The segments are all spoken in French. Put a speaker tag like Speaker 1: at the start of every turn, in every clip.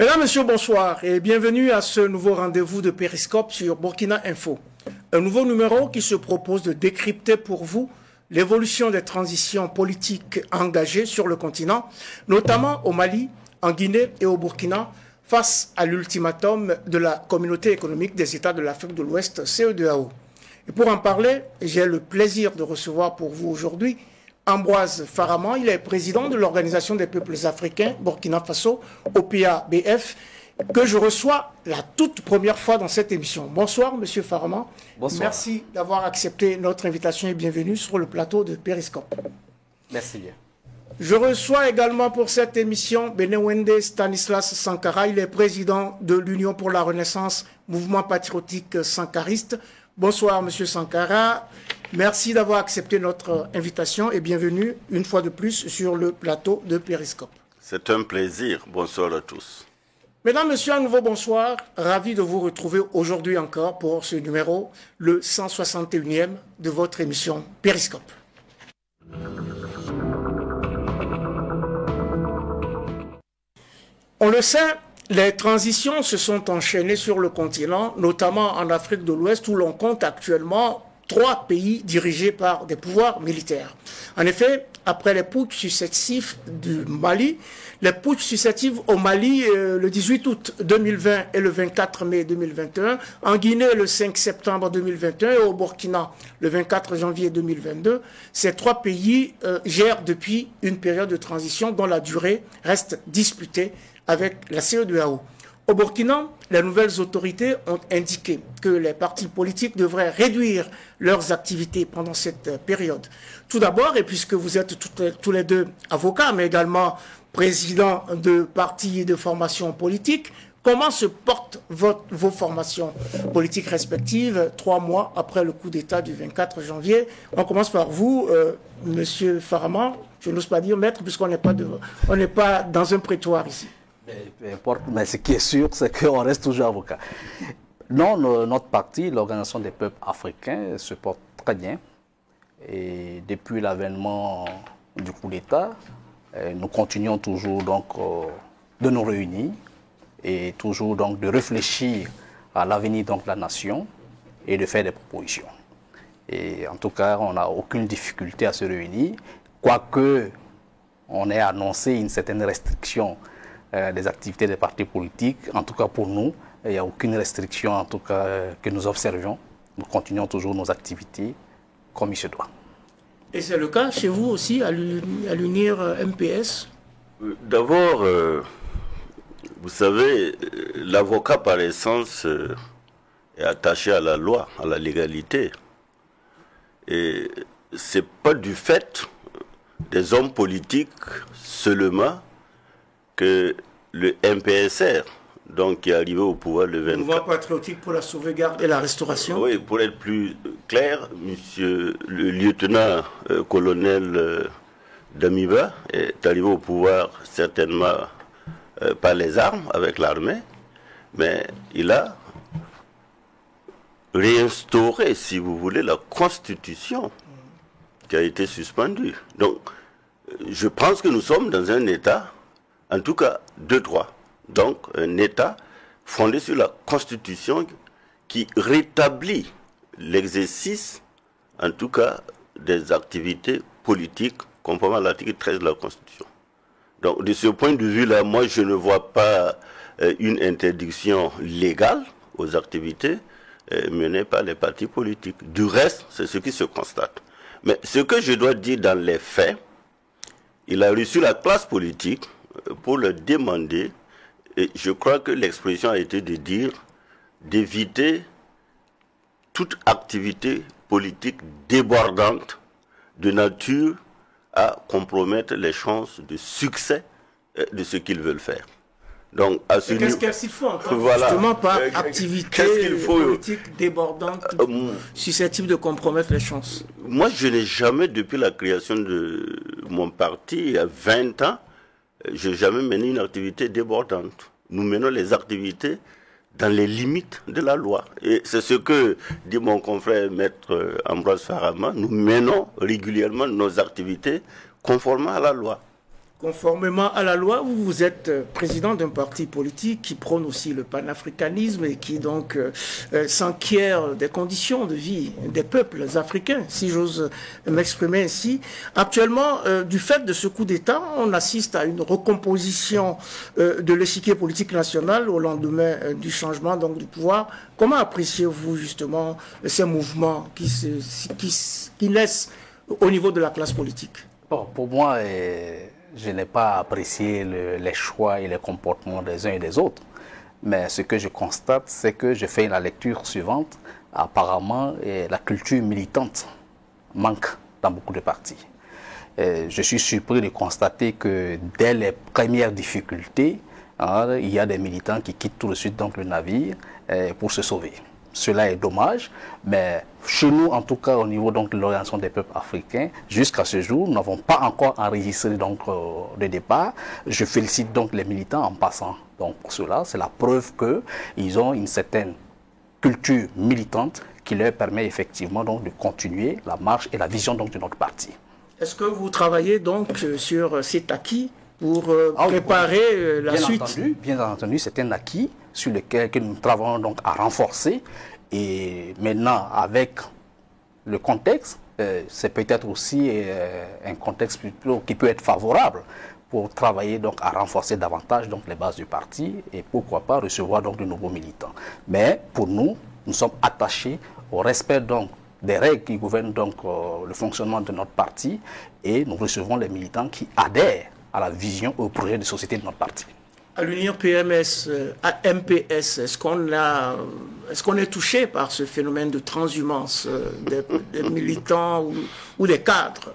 Speaker 1: Mesdames, Messieurs, bonsoir et bienvenue à ce nouveau rendez-vous de Périscope sur Burkina Info. Un nouveau numéro qui se propose de décrypter pour vous l'évolution des transitions politiques engagées sur le continent, notamment au Mali, en Guinée et au Burkina, face à l'ultimatum de la Communauté économique des États de l'Afrique de l'Ouest, CEDEAO. Et pour en parler, j'ai le plaisir de recevoir pour vous aujourd'hui Ambroise Faraman. Il est président de l'Organisation des peuples africains, Burkina Faso, OPA-BF, que je reçois la toute première fois dans cette émission. Bonsoir, Monsieur Faraman.
Speaker 2: Bonsoir.
Speaker 1: Merci d'avoir accepté notre invitation et bienvenue sur le plateau de Périscope.
Speaker 2: Merci bien.
Speaker 1: Je reçois également pour cette émission Benewende Stanislas Sankara. Il est président de l'Union pour la Renaissance, mouvement patriotique sankariste. Bonsoir, Monsieur Sankara. Merci d'avoir accepté notre invitation et bienvenue une fois de plus sur le plateau de Périscope.
Speaker 3: C'est un plaisir. Bonsoir à tous.
Speaker 1: Mesdames, Messieurs, un nouveau bonsoir. Ravi de vous retrouver aujourd'hui encore pour ce numéro, le 161e de votre émission Périscope. On le sait, les transitions se sont enchaînées sur le continent, notamment en Afrique de l'Ouest où l'on compte actuellement 3 pays dirigés par des pouvoirs militaires. En effet, après les putschs successifs du Mali, les putschs successifs au Mali le 18 août 2020 et le 24 mai 2021, en Guinée le 5 septembre 2021 et au Burkina le 24 janvier 2022, ces 3 pays gèrent depuis une période de transition dont la durée reste disputée avec la CEDEAO. Au Burkina, les nouvelles autorités ont indiqué que les partis politiques devraient réduire leurs activités pendant cette période. Tout d'abord, et puisque vous êtes tous les deux avocats, mais également présidents de partis de formation politique, comment se portent vos formations politiques respectives 3 mois après le coup d'État du 24 janvier? On commence par vous, Monsieur Faraman. Je n'ose pas dire maître, puisqu'on n'est pas dans un prétoire ici.
Speaker 2: Peu importe, mais ce qui est sûr, c'est qu'on reste toujours avocat. Non, notre parti, l'Organisation des peuples africains, se porte très bien. Et depuis l'avènement du coup d'État, nous continuons toujours donc de nous réunir et toujours donc de réfléchir à l'avenir donc de la nation et de faire des propositions. Et en tout cas, on n'a aucune difficulté à se réunir, quoique on ait annoncé une certaine restriction des activités des partis politiques. En tout cas pour nous, il n'y a aucune restriction en tout cas que nous observions. Nous continuons toujours nos activités comme il se doit.
Speaker 1: Et c'est le cas chez vous aussi à l'UNIR MPS?
Speaker 3: D'abord, vous savez, l'avocat par essence est attaché à la loi, à la légalité. Et ce n'est pas du fait des hommes politiques seulement que le MPSR, donc qui est arrivé au pouvoir le 24...
Speaker 1: Mouvement patriotique pour la sauvegarde et la restauration.
Speaker 3: Oui, pour être plus clair, monsieur le lieutenant-colonel Damiba est arrivé au pouvoir certainement par les armes, avec l'armée, mais il a réinstauré, si vous voulez, la Constitution qui a été suspendue. Donc, je pense que nous sommes dans un État, en tout cas, de droit. Donc, un État fondé sur la Constitution qui rétablit l'exercice, en tout cas, des activités politiques, conformément à l'article 13 de la Constitution. Donc, de ce point de vue-là, moi, je ne vois pas une interdiction légale aux activités menées par les partis politiques. Du reste, c'est ce qui se constate. Mais ce que je dois dire dans les faits, il a reçu la classe politique pour leur demander, et je crois que l'expression a été de dire, d'éviter toute activité politique débordante de nature à compromettre les chances de succès de ce qu'ils veulent faire. Donc, à ce
Speaker 1: qu'est-ce qu'il faut
Speaker 3: voilà.
Speaker 1: Justement par activité politique débordante susceptible de compromettre les chances?
Speaker 3: Moi, je n'ai jamais, depuis la création de mon parti, il y a 20 ans, je n'ai jamais mené une activité débordante. Nous menons les activités dans les limites de la loi. Et c'est ce que dit mon confrère maître Ambroise Faraman. Nous menons régulièrement nos activités conformément à la loi.
Speaker 1: Conformément à la loi, vous êtes président d'un parti politique qui prône aussi le panafricanisme et qui donc s'enquiert des conditions de vie des peuples africains, si j'ose m'exprimer ainsi. Actuellement, du fait de ce coup d'État, on assiste à une recomposition de l'échiquier politique national au lendemain du changement donc, du pouvoir. Comment appréciez-vous justement ces mouvements qui naissent au niveau de la classe politique?
Speaker 2: Bon, pour moi, je n'ai pas apprécié les choix et les comportements des uns et des autres. Mais ce que je constate, c'est que je fais la lecture suivante. Apparemment, la culture militante manque dans beaucoup de partis. Je suis surpris de constater que dès les premières difficultés, il y a des militants qui quittent tout de suite donc, le navire pour se sauver. Cela est dommage, mais chez nous, en tout cas au niveau donc, de l'Organisation des peuples africains, jusqu'à ce jour, nous n'avons pas encore enregistré donc, le départ. Je félicite donc les militants en passant. Donc pour cela, c'est la preuve qu'ils ont une certaine culture militante qui leur permet effectivement donc, de continuer la marche et la vision donc, de notre parti.
Speaker 1: Est-ce que vous travaillez donc sur cet acquis pour préparer la suite?
Speaker 2: Bien entendu, c'est un acquis sur lequel nous travaillons donc à renforcer. Et maintenant, avec le contexte, c'est peut-être aussi un contexte qui peut être favorable pour travailler donc à renforcer davantage donc les bases du parti et pourquoi pas recevoir donc de nouveaux militants. Mais pour nous, nous sommes attachés au respect donc des règles qui gouvernent donc le fonctionnement de notre parti et nous recevons les militants qui adhèrent à la vision, au projet de société de notre parti.
Speaker 1: À l'Union PMS, à MPS, est-ce qu'on est touché par ce phénomène de transhumance des militants ou des cadres?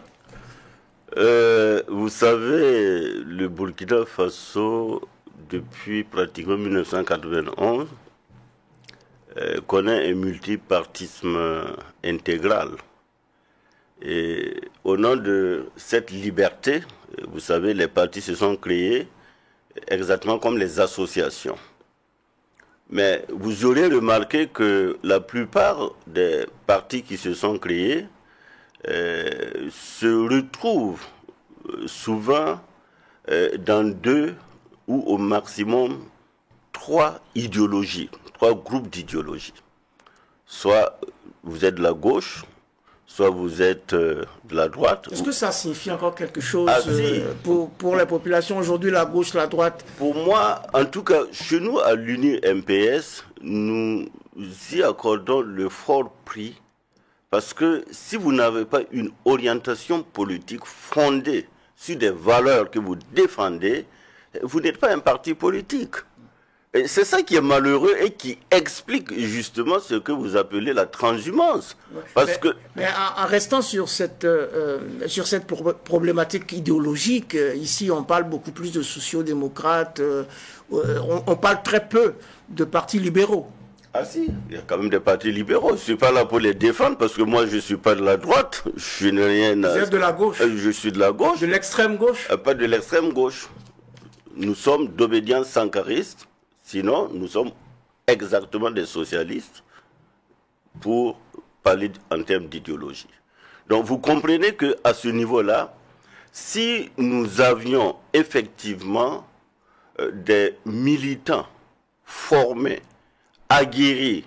Speaker 3: Vous savez, le Burkina Faso, depuis pratiquement 1991, connaît un multipartisme intégral. Et au nom de cette liberté, vous savez, les partis se sont créés exactement comme les associations. Mais vous aurez remarqué que la plupart des partis qui se sont créés se retrouvent souvent dans 2 ou au maximum 3 idéologies, 3 groupes d'idéologies. Soit vous êtes de la gauche, soit vous êtes de la droite.
Speaker 1: Est-ce que ça signifie encore quelque chose
Speaker 3: si.
Speaker 1: pour les populations aujourd'hui, la gauche, la droite?
Speaker 3: Pour moi, en tout cas, chez nous, à l'UNI MPS, nous y accordons le fort prix parce que si vous n'avez pas une orientation politique fondée sur des valeurs que vous défendez, vous n'êtes pas un parti politique. Et c'est ça qui est malheureux et qui explique justement ce que vous appelez la transhumance.
Speaker 1: Mais en restant sur cette problématique idéologique, ici on parle beaucoup plus de sociaux-démocrates, on parle très peu de partis libéraux.
Speaker 3: Ah si, il y a quand même des partis libéraux. Je ne suis pas là pour les défendre parce que moi je ne suis pas de la droite. Je n'ai rien à...
Speaker 1: Vous êtes de la gauche?
Speaker 3: Je suis de la gauche.
Speaker 1: De l'extrême gauche?
Speaker 3: Pas de l'extrême gauche. Nous sommes d'obédience sankariste. Sinon, nous sommes exactement des socialistes pour parler en termes d'idéologie. Donc vous comprenez qu'à ce niveau-là, si nous avions effectivement des militants formés, aguerris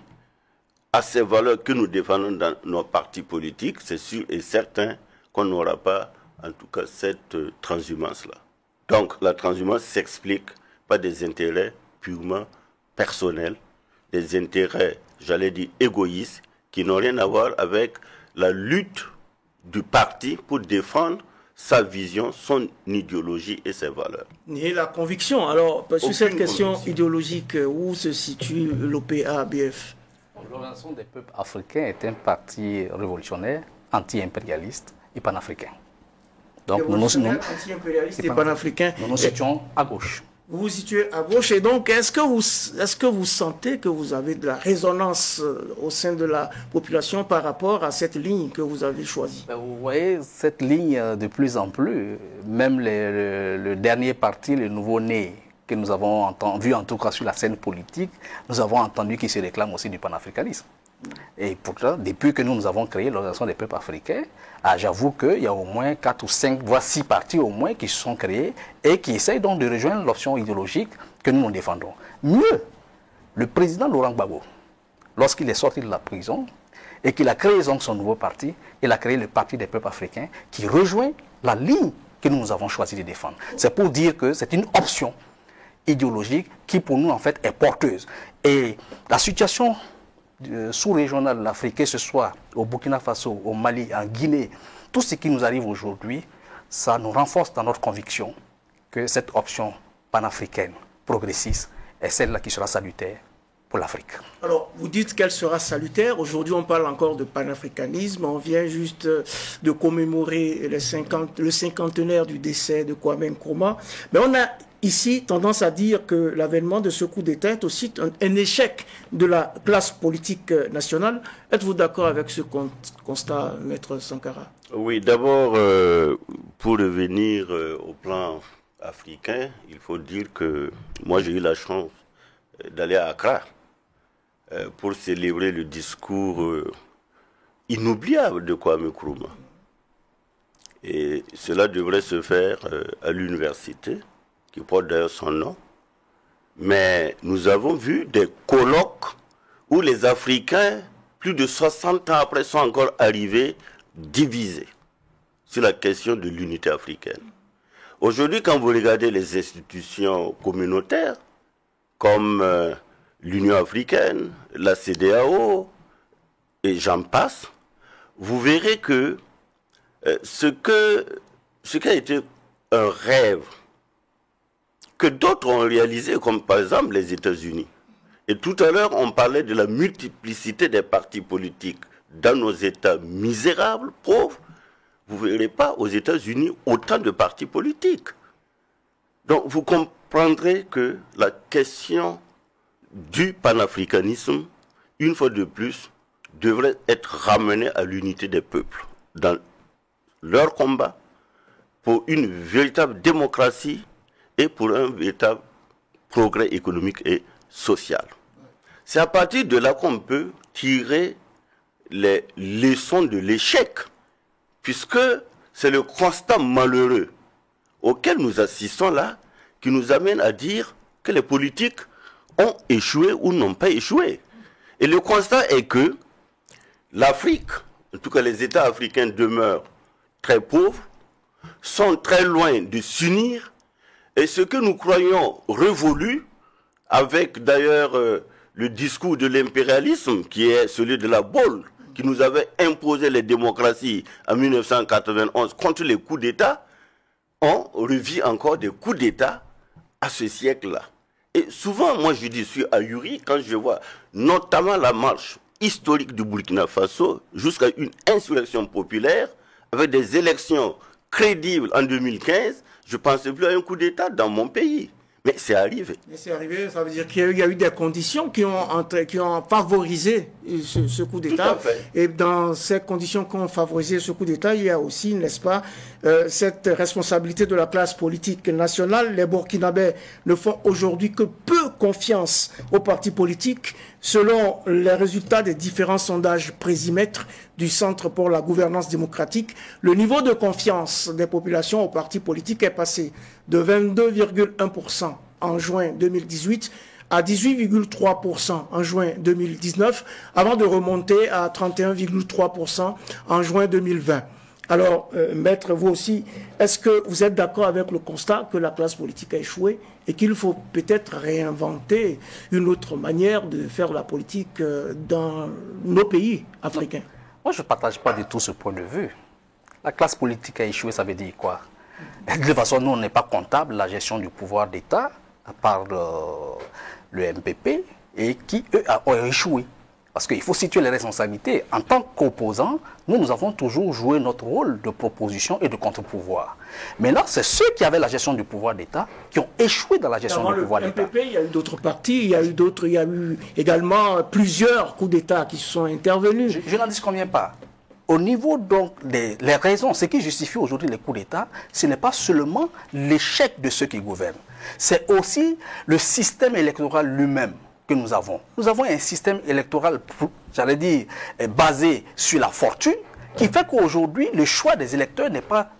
Speaker 3: à ces valeurs que nous défendons dans nos partis politiques, c'est sûr et certain qu'on n'aura pas, en tout cas, cette transhumance-là. Donc la transhumance s'explique par des intérêts purement personnels, des intérêts, j'allais dire, égoïstes, qui n'ont rien à voir avec la lutte du parti pour défendre sa vision, son idéologie et ses valeurs.
Speaker 1: Et la conviction. Alors, sur cette question idéologique, où se situe l'OPA-ABF?
Speaker 2: L'Organisation des peuples africains est un parti révolutionnaire, anti-impérialiste et panafricain.
Speaker 1: Donc, anti-impérialiste et panafricain.
Speaker 2: Nous nous situons à gauche.
Speaker 1: Vous vous situez à gauche et donc est-ce que vous sentez que vous avez de la résonance au sein de la population par rapport à cette ligne que vous avez choisie?
Speaker 2: Vous voyez cette ligne de plus en plus, même le dernier parti, le nouveau-né que nous avons vu en tout cas sur la scène politique, nous avons entendu qu'il se réclame aussi du panafricanisme. Et pourtant, depuis que nous avons créé l'Organisation des peuples africains, j'avoue qu'il y a au moins 4 ou 5, voire 6 partis au moins qui se sont créés et qui essayent donc de rejoindre l'option idéologique que nous défendons. Mieux, le président Laurent Gbagbo, lorsqu'il est sorti de la prison et qu'il a créé donc son nouveau parti, il a créé le Parti des peuples africains qui rejoint la ligne que nous avons choisi de défendre. C'est pour dire que c'est une option idéologique qui pour nous en fait est porteuse. Et la situation sous-régionale de l'Afrique, que ce soit au Burkina Faso, au Mali, en Guinée, tout ce qui nous arrive aujourd'hui, ça nous renforce dans notre conviction que cette option panafricaine, progressiste, est celle-là qui sera salutaire pour l'Afrique.
Speaker 1: Alors, vous dites qu'elle sera salutaire. Aujourd'hui, on parle encore de panafricanisme. On vient juste de commémorer le cinquantenaire du décès de Kwame Nkrumah. Mais on a ici tendance à dire que l'avènement de ce coup d'État est aussi un échec de la classe politique nationale. Êtes-vous d'accord avec ce constat, Maître Sankara?
Speaker 3: Oui, d'abord, pour revenir au plan africain, il faut dire que moi j'ai eu la chance d'aller à Accra pour célébrer le discours inoubliable de Kwame Nkrumah. Et cela devrait se faire à l'université, qui porte d'ailleurs son nom. Mais nous avons vu des colloques où les Africains, plus de 60 ans après, sont encore arrivés divisés sur la question de l'unité africaine. Aujourd'hui, quand vous regardez les institutions communautaires, comme l'Union africaine, la CEDEAO, et j'en passe, vous verrez que ce qui a été un rêve, que d'autres ont réalisé, comme par exemple les États-Unis. Et tout à l'heure, on parlait de la multiplicité des partis politiques dans nos États misérables, pauvres. Vous ne verrez pas aux États-Unis autant de partis politiques. Donc vous comprendrez que la question du panafricanisme, une fois de plus, devrait être ramenée à l'unité des peuples dans leur combat pour une véritable démocratie et pour un véritable progrès économique et social. C'est à partir de là qu'on peut tirer les leçons de l'échec, puisque c'est le constat malheureux auquel nous assistons là, qui nous amène à dire que les politiques ont échoué ou n'ont pas échoué. Et le constat est que l'Afrique, en tout cas les États africains demeurent très pauvres, sont très loin de s'unir, et ce que nous croyons révolu, avec d'ailleurs le discours de l'impérialisme, qui est celui de la Baule, qui nous avait imposé les démocraties en 1991 contre les coups d'État, on revit encore des coups d'État à ce siècle-là. Et souvent, moi je dis, je suis ahuri quand je vois notamment la marche historique du Burkina Faso jusqu'à une insurrection populaire avec des élections crédibles en 2015. Je ne pensais plus à un coup d'État dans mon pays. Mais c'est arrivé.
Speaker 1: Mais c'est arrivé, ça veut dire qu'il y a eu des conditions qui ont favorisé ce coup d'État. Et dans ces conditions qui ont favorisé ce coup d'État, il y a aussi, n'est-ce pas, cette responsabilité de la classe politique nationale. Les Burkinabés ne font aujourd'hui que peu confiance aux partis politiques. Selon les résultats des différents sondages Présimètre du Centre pour la gouvernance démocratique, le niveau de confiance des populations aux partis politiques est passé de 22,1% en juin 2018 à 18,3% en juin 2019, avant de remonter à 31,3% en juin 2020. Alors, Maître, vous aussi, est-ce que vous êtes d'accord avec le constat que la classe politique a échoué et qu'il faut peut-être réinventer une autre manière de faire la politique dans nos pays africains?
Speaker 2: Moi, je ne partage pas du tout ce point de vue. La classe politique a échoué, ça veut dire quoi? De toute façon, nous, on n'est pas comptable de la gestion du pouvoir d'État, à part le MPP, et qui, eux, ont échoué. Parce qu'il faut situer les responsabilités. En tant qu'opposants, nous avons toujours joué notre rôle de proposition et de contre-pouvoir. Maintenant, c'est ceux qui avaient la gestion du pouvoir d'État qui ont échoué dans la gestion du pouvoir d'État.
Speaker 1: MPP, il y a eu d'autres partis, il y a eu également plusieurs coups d'État qui se sont intervenus.
Speaker 2: Je n'en dis combien pas. Au niveau donc des raisons, ce qui justifie aujourd'hui les coups d'État, ce n'est pas seulement l'échec de ceux qui gouvernent. C'est aussi le système électoral lui-même. que nous avons. Nous avons un système électoral, j'allais dire, basé sur la fortune, qui fait qu'aujourd'hui, le choix des électeurs n'est pas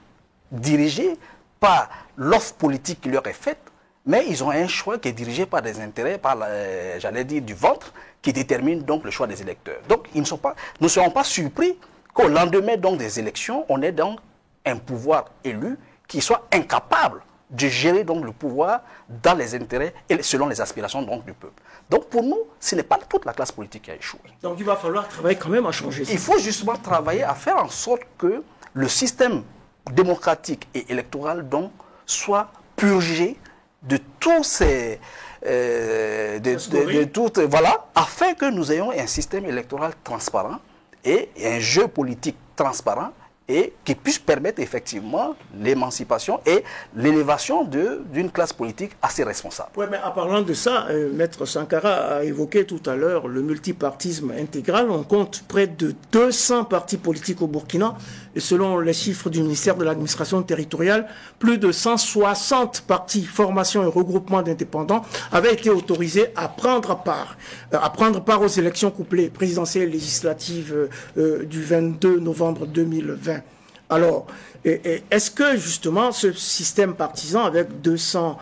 Speaker 2: dirigé par l'offre politique qui leur est faite, mais ils ont un choix qui est dirigé par des intérêts, par, j'allais dire, du ventre, qui détermine donc le choix des électeurs. Donc, nous ne serons pas surpris qu'au lendemain donc, des élections, on ait donc un pouvoir élu qui soit incapable de gérer donc le pouvoir dans les intérêts et selon les aspirations donc, du peuple. Donc pour nous, ce n'est pas toute la classe politique qui a échoué.
Speaker 1: Donc il va falloir travailler quand même à changer ça.
Speaker 2: Il faut justement travailler à faire en sorte que le système démocratique et électoral donc, soit purgé de tous ces... voilà, afin que nous ayons un système électoral transparent et un jeu politique transparent et qui puisse permettre effectivement l'émancipation et l'élévation d'une classe politique assez responsable.
Speaker 1: Oui, mais en parlant de ça, Maître Sankara a évoqué tout à l'heure le multipartisme intégral. On compte près de 200 partis politiques au Burkina et selon les chiffres du ministère de l'administration territoriale, plus de 160 partis, formations et regroupements d'indépendants avaient été autorisés à prendre part aux élections couplées présidentielles et législatives du 22 novembre 2020. Alors, est-ce que justement ce système partisan avec 200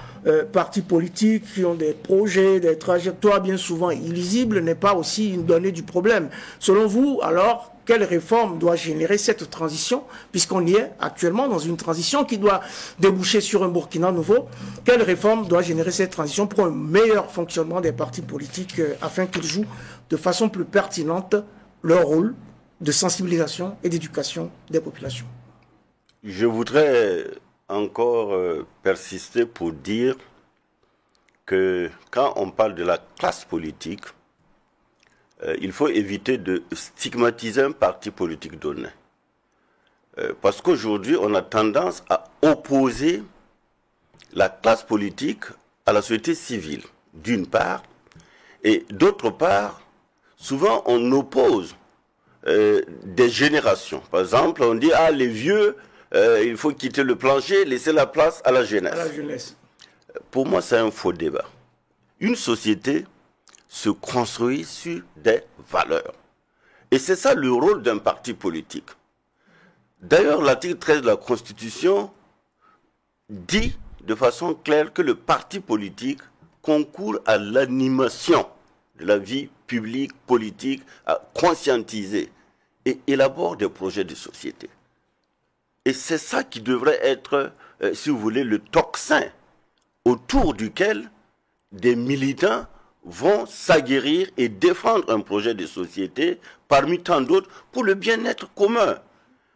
Speaker 1: partis politiques qui ont des projets, des trajectoires bien souvent illisibles n'est pas aussi une donnée du problème? Selon vous, alors, quelle réforme doit générer cette transition, puisqu'on y est actuellement dans une transition qui doit déboucher sur un Burkina nouveau? Quelle réforme doit générer cette transition pour un meilleur fonctionnement des partis politiques afin qu'ils jouent de façon plus pertinente leur rôle de sensibilisation et d'éducation des populations?
Speaker 3: Je voudrais encore persister pour dire que quand on parle de la classe politique, il faut éviter de stigmatiser un parti politique donné. Parce qu'aujourd'hui, on a tendance à opposer la classe politique à la société civile, d'une part, et d'autre part, souvent on oppose des générations. Par exemple, on dit, ah, les vieux, il faut quitter le plancher, laisser la place à la jeunesse.
Speaker 1: À la jeunesse.
Speaker 3: Pour moi, c'est un faux débat. Une société se construit sur des valeurs. Et c'est ça le rôle d'un parti politique. D'ailleurs, l'article 13 de la Constitution dit de façon claire que le parti politique concourt à l'animation de la vie publique, politique, à conscientiser et élabore des projets de société. Et c'est ça qui devrait être, si vous voulez, le tocsin autour duquel des militants vont s'aguerrir et défendre un projet de société parmi tant d'autres pour le bien-être commun.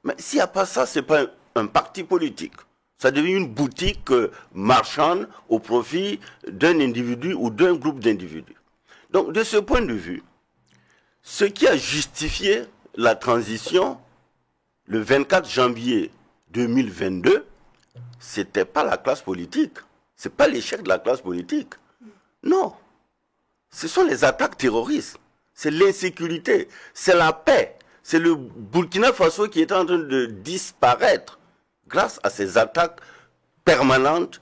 Speaker 3: Mais s'il n'y a pas ça, ce n'est pas un parti politique. Ça devient une boutique marchande au profit d'un individu ou d'un groupe d'individus. Donc, de ce point de vue, ce qui a justifié la transition le 24 janvier 2022, ce n'était pas la classe politique. Ce n'est pas l'échec de la classe politique. Non. Ce sont les attaques terroristes. C'est l'insécurité. C'est la paix. C'est le Burkina Faso qui est en train de disparaître grâce à ces attaques permanentes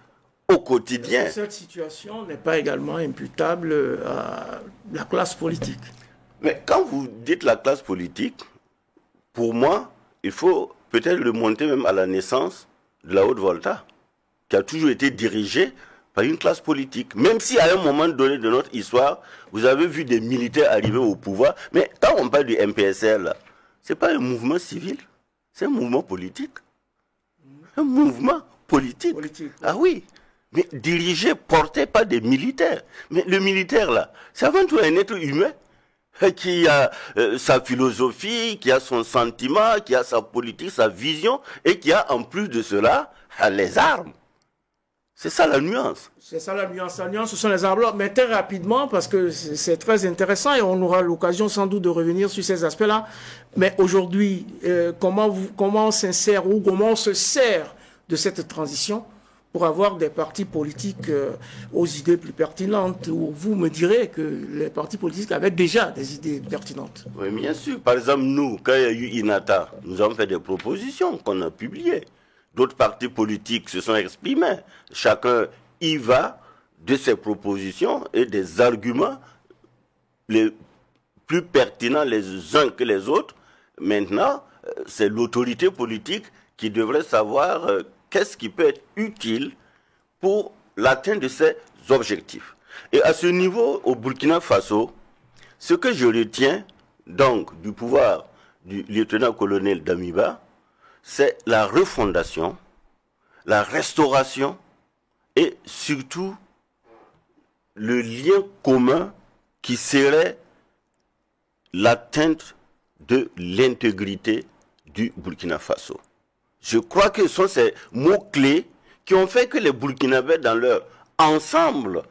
Speaker 3: au quotidien.
Speaker 1: Cette situation n'est pas également imputable à la classe politique.
Speaker 3: Mais quand vous dites la classe politique, pour moi, il faut peut-être le monter même à la naissance de la Haute-Volta, qui a toujours été dirigée par une classe politique. Même si à un moment donné de notre histoire, vous avez vu des militaires arriver au pouvoir, mais quand on parle du MPSR, ce n'est pas un mouvement civil, c'est un mouvement politique. Un mouvement politique. Ah oui, mais dirigé, porté par des militaires. Mais le militaire, là, c'est avant tout un être humain qui a sa philosophie, qui a son sentiment, qui a sa politique, sa vision, et qui a en plus de cela les armes. C'est ça la nuance.
Speaker 1: C'est ça la nuance. La nuance, ce sont les armes. Mais très rapidement, parce que c'est très intéressant et on aura l'occasion sans doute de revenir sur ces aspects-là. Mais aujourd'hui, comment on s'insère ou comment on se sert de cette transition pour avoir des partis politiques aux idées plus pertinentes, où vous me direz que les partis politiques avaient déjà des idées pertinentes.
Speaker 3: Oui, bien sûr. Par exemple, nous, quand il y a eu INATA, nous avons fait des propositions qu'on a publiées. D'autres partis politiques se sont exprimés. Chacun y va de ses propositions et des arguments les plus pertinents les uns que les autres. Maintenant, c'est l'autorité politique qui devrait savoir qu'est-ce qui peut être utile pour l'atteinte de ces objectifs. Et à ce niveau, au Burkina Faso, ce que je retiens donc du pouvoir du lieutenant-colonel Damiba, c'est la refondation, la restauration et surtout le lien commun qui serait l'atteinte de l'intégrité du Burkina Faso. Je crois que ce sont ces mots-clés qui ont fait que les Burkinabés, dans leur ensemble,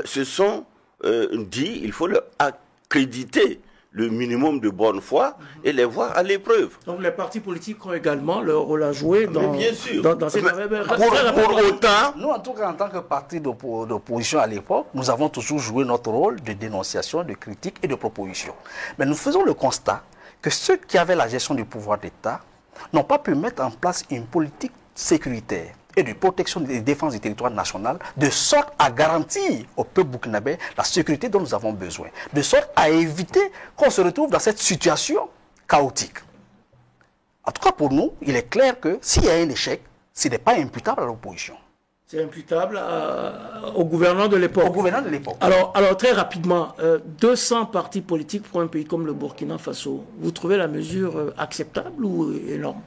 Speaker 3: se sont dit il faut leur accréditer le minimum de bonne foi et les voir à l'épreuve.
Speaker 1: Donc les partis politiques ont également leur rôle à jouer dans,
Speaker 3: bien sûr.
Speaker 1: dans cette...
Speaker 3: Pour autant...
Speaker 2: Nous, en tout cas, en tant que parti d'opposition à l'époque, nous avons toujours joué notre rôle de dénonciation, de critique et de proposition. Mais nous faisons le constat que ceux qui avaient la gestion du pouvoir d'État n'ont pas pu mettre en place une politique sécuritaire et de protection et de défense du territoire national, de sorte à garantir au peuple burkinabé la sécurité dont nous avons besoin, de sorte à éviter qu'on se retrouve dans cette situation chaotique. En tout cas, pour nous, il est clair que s'il y a un échec, ce n'est pas imputable à l'opposition.
Speaker 1: C'est imputable au gouvernant de l'époque.
Speaker 2: Au gouvernant de l'époque.
Speaker 1: Alors, très rapidement, 200 partis politiques pour un pays comme le Burkina Faso, vous trouvez la mesure acceptable ou énorme?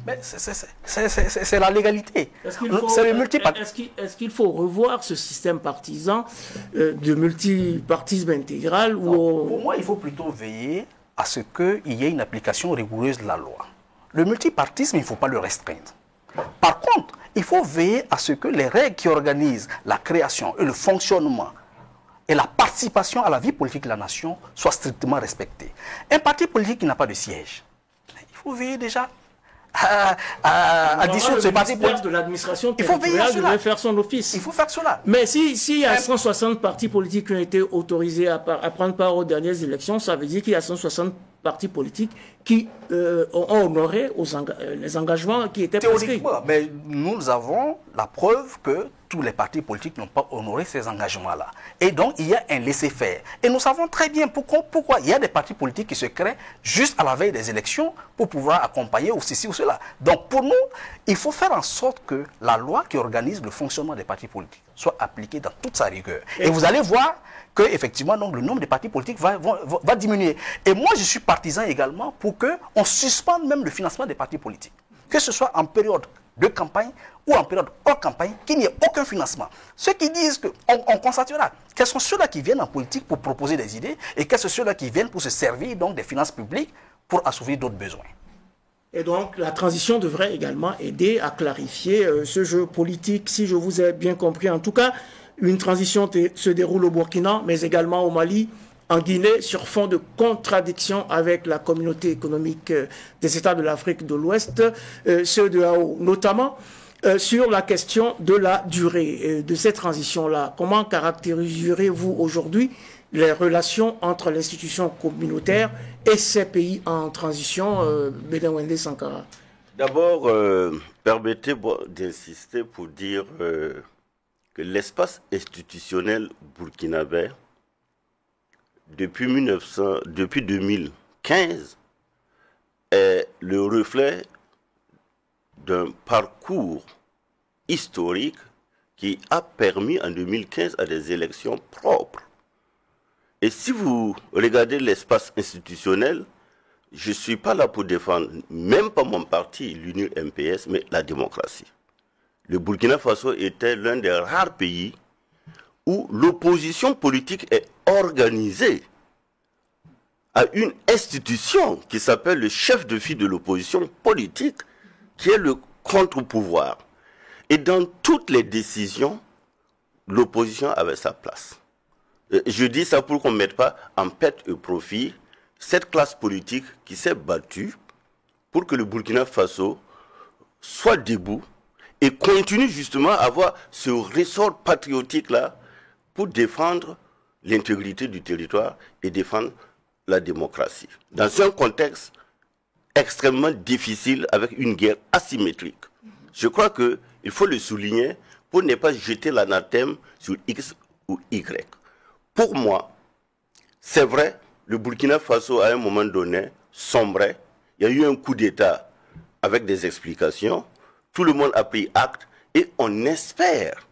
Speaker 2: Mais c'est la légalité.
Speaker 1: C'est le multipartisme. Est-ce qu'il faut revoir ce système partisan de multipartisme intégral
Speaker 2: Pour moi, il faut plutôt veiller à ce qu'il y ait une application rigoureuse de la loi. Le multipartisme, il ne faut pas le restreindre. Par contre, il faut veiller à ce que les règles qui organisent la création et le fonctionnement et la participation à la vie politique de la nation soient strictement respectées. Un parti politique qui n'a pas de siège, il faut veiller déjà à dissoudre ce parti politique.
Speaker 1: De l'administration territoriale devrait faire son office.
Speaker 2: Il faut faire cela.
Speaker 1: Mais s'il y a 160 partis politiques qui ont été autorisés à prendre part aux dernières élections, ça veut dire qu'il y a 160 partis politiques qui ont honoré les engagements qui étaient prescrits.
Speaker 2: Mais nous avons la preuve que tous les partis politiques n'ont pas honoré ces engagements-là. Et donc, il y a un laisser-faire. Et nous savons très bien pourquoi il y a des partis politiques qui se créent juste à la veille des élections pour pouvoir accompagner ou ceci ou cela. Donc, pour nous, il faut faire en sorte que la loi qui organise le fonctionnement des partis politiques soit appliquée dans toute sa rigueur. Et vous allez voir que effectivement, donc, le nombre de partis politiques va diminuer. Et moi, je suis partisan également pour qu'on suspende même le financement des partis politiques. Que ce soit en période de campagne ou en période hors campagne, qu'il n'y ait aucun financement. Ceux qui disent qu'on constatera quels sont ceux-là qui viennent en politique pour proposer des idées et quels sont ceux-là qui viennent pour se servir donc des finances publiques pour assouvir d'autres besoins.
Speaker 1: Et donc, la transition devrait également aider à clarifier ce jeu politique, si je vous ai bien compris. En tout cas, une transition se déroule au Burkina, mais également au Mali, en Guinée, sur fond de contradiction avec la communauté économique des États de l'Afrique de l'Ouest, CEDEAO, notamment sur la question de la durée de cette transition-là. Comment caractériserez-vous aujourd'hui les relations entre l'institution communautaire et ces pays en transition, Bédouin Sankara?
Speaker 3: D'abord, permettez-moi d'insister pour dire que l'espace institutionnel burkinabé, depuis 2015, est le reflet d'un parcours historique qui a permis en 2015 à des élections propres. Et si vous regardez l'espace institutionnel, je ne suis pas là pour défendre, même pas mon parti, l'Union MPS, mais la démocratie. Le Burkina Faso était l'un des rares pays où l'opposition politique est organisée à une institution qui s'appelle le chef de file de l'opposition politique, qui est le contre-pouvoir. Et dans toutes les décisions, l'opposition avait sa place. Je dis ça pour qu'on ne mette pas en perte et profit cette classe politique qui s'est battue pour que le Burkina Faso soit debout et continue justement à avoir ce ressort patriotique-là pour défendre l'intégrité du territoire et défendre la démocratie. Dans un contexte extrêmement difficile avec une guerre asymétrique. Je crois qu'il faut le souligner pour ne pas jeter l'anathème sur X ou Y. Pour moi, c'est vrai, le Burkina Faso, à un moment donné, sombrait. Il y a eu un coup d'État avec des explications. Tout le monde a pris acte et on espère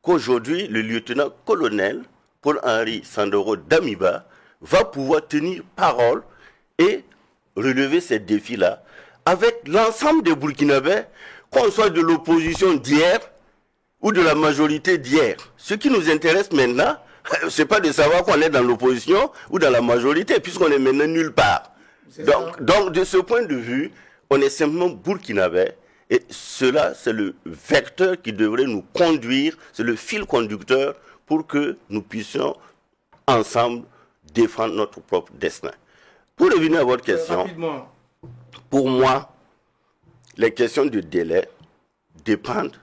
Speaker 3: qu'aujourd'hui, le lieutenant-colonel Paul-Henri Sandoro Damiba va pouvoir tenir parole et relever ces défis-là avec l'ensemble des Burkinabés, qu'on soit de l'opposition d'hier ou de la majorité d'hier. Ce qui nous intéresse maintenant, c'est pas de savoir qu'on est dans l'opposition ou dans la majorité, puisqu'on est maintenant nulle part. Donc, de ce point de vue, on est simplement Burkinabé, et cela, c'est le vecteur qui devrait nous conduire, c'est le fil conducteur pour que nous puissions ensemble défendre notre propre destin. Pour revenir à votre question, pour moi, les questions de délai dépendent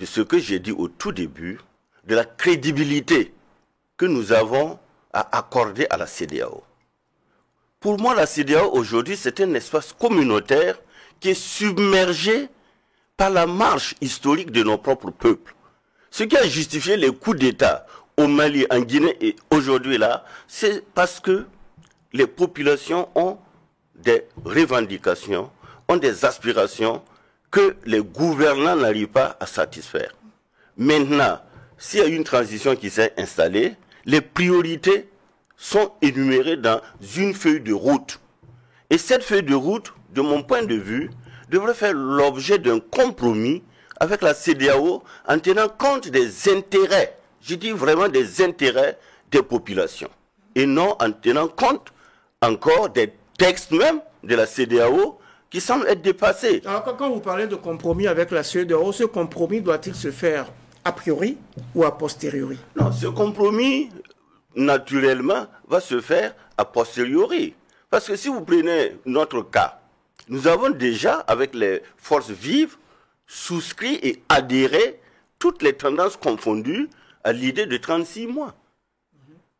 Speaker 3: de ce que j'ai dit au tout début, de la crédibilité que nous avons à accorder à la CEDEAO. Pour moi, la CEDEAO aujourd'hui, c'est un espace communautaire qui est submergé par la marche historique de nos propres peuples. Ce qui a justifié les coups d'État au Mali, en Guinée et aujourd'hui là, c'est parce que les populations ont des revendications, ont des aspirations que les gouvernants n'arrivent pas à satisfaire. Maintenant, s'il y a une transition qui s'est installée, les priorités sont énumérées dans une feuille de route. Et cette feuille de route, de mon point de vue, devrait faire l'objet d'un compromis avec la CEDEAO en tenant compte des intérêts, je dis vraiment des intérêts des populations, et non en tenant compte encore des textes même de la CEDEAO qui semblent être dépassés.
Speaker 1: Alors quand vous parlez de compromis avec la CEDEAO, ce compromis doit-il se faire a priori ou a posteriori?
Speaker 3: Non, ce compromis, naturellement, va se faire a posteriori. Parce que si vous prenez notre cas, nous avons déjà, avec les forces vives, souscrit et adhéré, toutes les tendances confondues, à l'idée de 36 mois.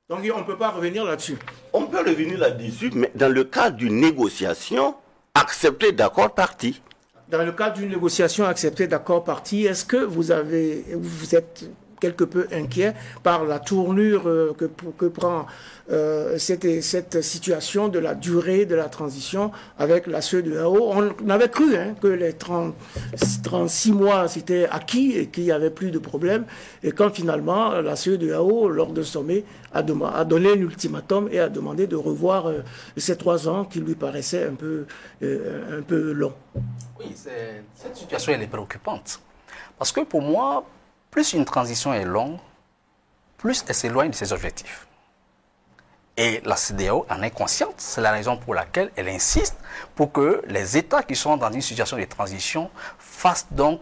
Speaker 1: Donc on ne peut pas revenir là-dessus.
Speaker 3: On peut revenir là-dessus, mais dans le cadre d'une négociation acceptée d'accord parties.
Speaker 1: Dans le cadre d'une négociation acceptée d'accord parties, est-ce que vous êtes quelque peu inquiet par la tournure que prend cette situation de la durée de la transition avec la CEDEAO? On avait cru que les 36 mois c'était acquis et qu'il n'y avait plus de problème. Et quand finalement la CEDEAO, lors de sommet, a donné un ultimatum et a demandé de revoir ces 3 ans qui lui paraissaient un peu longs.
Speaker 2: Oui, cette situation elle est préoccupante. Parce que pour moi, plus une transition est longue, plus elle s'éloigne de ses objectifs. Et la CEDEAO en est consciente, c'est la raison pour laquelle elle insiste pour que les États qui sont dans une situation de transition fassent donc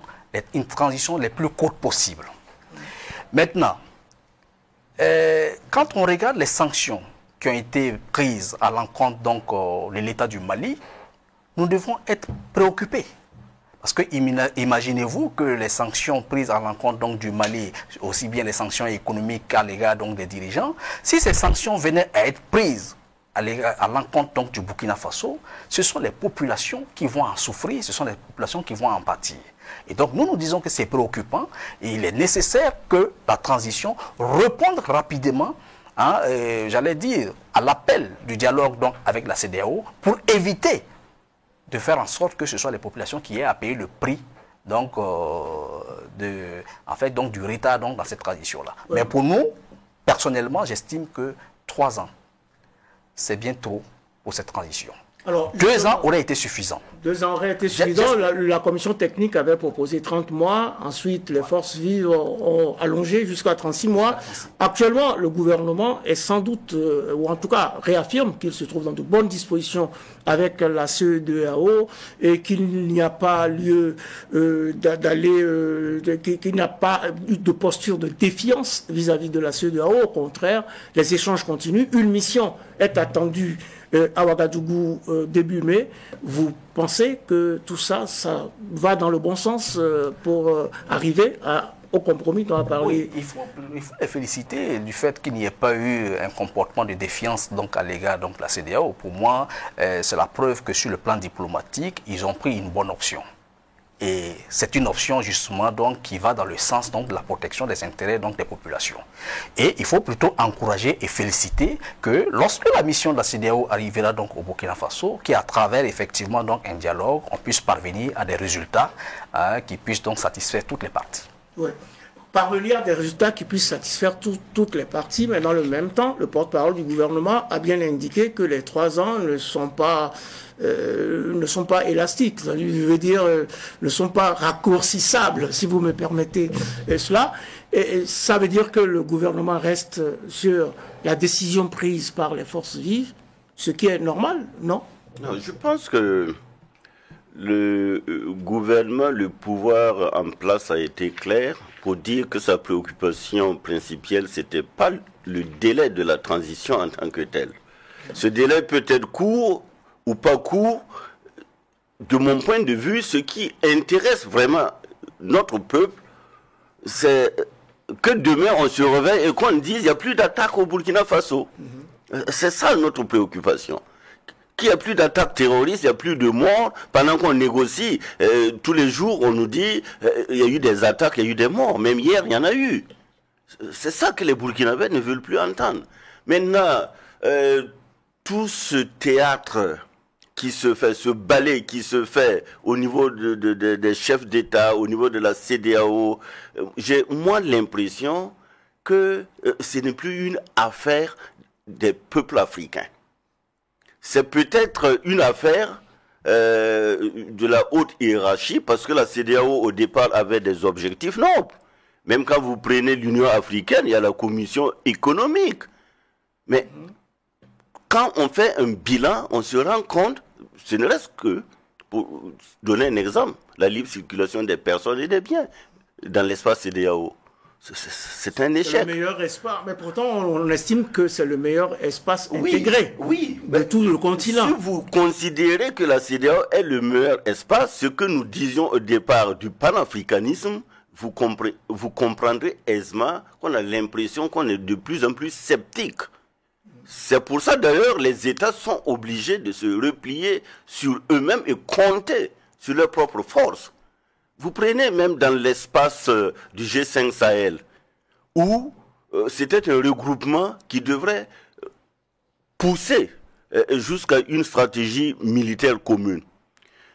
Speaker 2: une transition les plus courte possible. Maintenant, quand on regarde les sanctions qui ont été prises à l'encontre de l'État du Mali, nous devons être préoccupés. Parce que imaginez-vous que les sanctions prises à l'encontre du Mali, aussi bien les sanctions économiques à l'égard des dirigeants, si ces sanctions venaient à être prises à l'encontre du Burkina Faso, ce sont les populations qui vont en souffrir, ce sont les populations qui vont en pâtir. Et donc nous disons que c'est préoccupant et il est nécessaire que la transition réponde rapidement, j'allais dire, à l'appel du dialogue avec la CEDEAO pour éviter de faire en sorte que ce soit les populations qui aient à payer le prix du retard dans cette transition-là. Oui. Mais pour nous, personnellement, j'estime que 3 ans, c'est bien trop pour cette transition. Alors, 2 ans auraient été suffisants.
Speaker 1: 2 ans auraient été suffisants. La commission technique avait proposé 30 mois. Ensuite, les forces vives ont allongé jusqu'à 36 mois. Actuellement, le gouvernement est sans doute, ou en tout cas réaffirme qu'il se trouve dans de bonnes dispositions avec la CEDEAO et qu'il n'y a pas lieu qu'il n'y a pas eu de posture de défiance vis-à-vis de la CEDEAO. Au contraire, les échanges continuent. Une mission est attendue à Ouagadougou début mai. Vous pensez que tout ça va dans le bon sens pour arriver au compromis dont on a parlé?
Speaker 2: Oui, il faut les féliciter du fait qu'il n'y ait pas eu un comportement de défiance à l'égard de la CEDEAO. Pour moi, c'est la preuve que sur le plan diplomatique, ils ont pris une bonne option. Et c'est une option justement donc, qui va dans le sens donc, de la protection des intérêts donc, des populations. Et il faut plutôt encourager et féliciter que lorsque la mission de la CEDEAO arrivera donc, au Burkina Faso, qu'à travers effectivement donc, un dialogue, on puisse parvenir à des résultats qui puissent donc satisfaire toutes les parties.
Speaker 1: Oui. Parvenir à des résultats qui puissent satisfaire toutes les parties, mais dans le même temps, le porte-parole du gouvernement a bien indiqué que les 3 ans ne sont pas élastiques, je veux dire, ne sont pas raccourcissables, si vous me permettez cela. Et ça veut dire que le gouvernement reste sur la décision prise par les forces vives, ce qui est normal, non?
Speaker 3: Non, je pense que le gouvernement, le pouvoir en place a été clair pour dire que sa préoccupation principale, c'était pas le délai de la transition en tant que tel. Ce délai peut être court ou pas court. De mon point de vue, ce qui intéresse vraiment notre peuple, c'est que demain on se réveille et qu'on dise qu'il n'y a plus d'attaque au Burkina Faso. C'est ça notre préoccupation. Qu'il n'y a plus d'attaques terroristes, il n'y a plus de morts. Pendant qu'on négocie, tous les jours, on nous dit il y a eu des attaques, il y a eu des morts. Même hier, il y en a eu. C'est ça que les Burkinabés ne veulent plus entendre. Maintenant, tout ce théâtre qui se fait, ce ballet qui se fait au niveau des chefs d'État, au niveau de la CEDEAO, j'ai moi l'impression que ce n'est plus une affaire des peuples africains. C'est peut-être une affaire de la haute hiérarchie, parce que la CEDEAO au départ avait des objectifs nobles. Même quand vous prenez l'Union africaine, il y a la commission économique. Mais quand on fait un bilan, on se rend compte, ce ne reste que, pour donner un exemple, la libre circulation des personnes et des biens dans l'espace CEDEAO. C'est un échec.
Speaker 1: C'est le meilleur espace, mais pourtant on estime que c'est le meilleur espace intégré de tout le continent.
Speaker 3: Si vous considérez que la CEDEAO est le meilleur espace, ce que nous disions au départ du panafricanisme, vous comprendrez aisément qu'on a l'impression qu'on est de plus en plus sceptique. C'est pour ça d'ailleurs les États sont obligés de se replier sur eux-mêmes et compter sur leurs propres forces. Vous prenez même dans l'espace du G5 Sahel, où c'était un regroupement qui devrait pousser jusqu'à une stratégie militaire commune.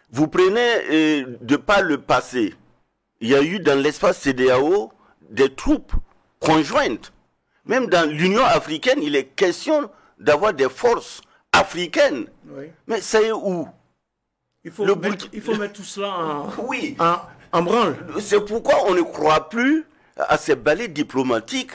Speaker 3: Vous prenez, de par le passé, il y a eu dans l'espace CEDEAO des troupes conjointes. Même dans l'Union africaine, il est question d'avoir des forces africaines. Oui. Mais c'est où?
Speaker 1: Il faut mettre tout cela en branle.
Speaker 3: C'est pourquoi on ne croit plus à ces ballets diplomatiques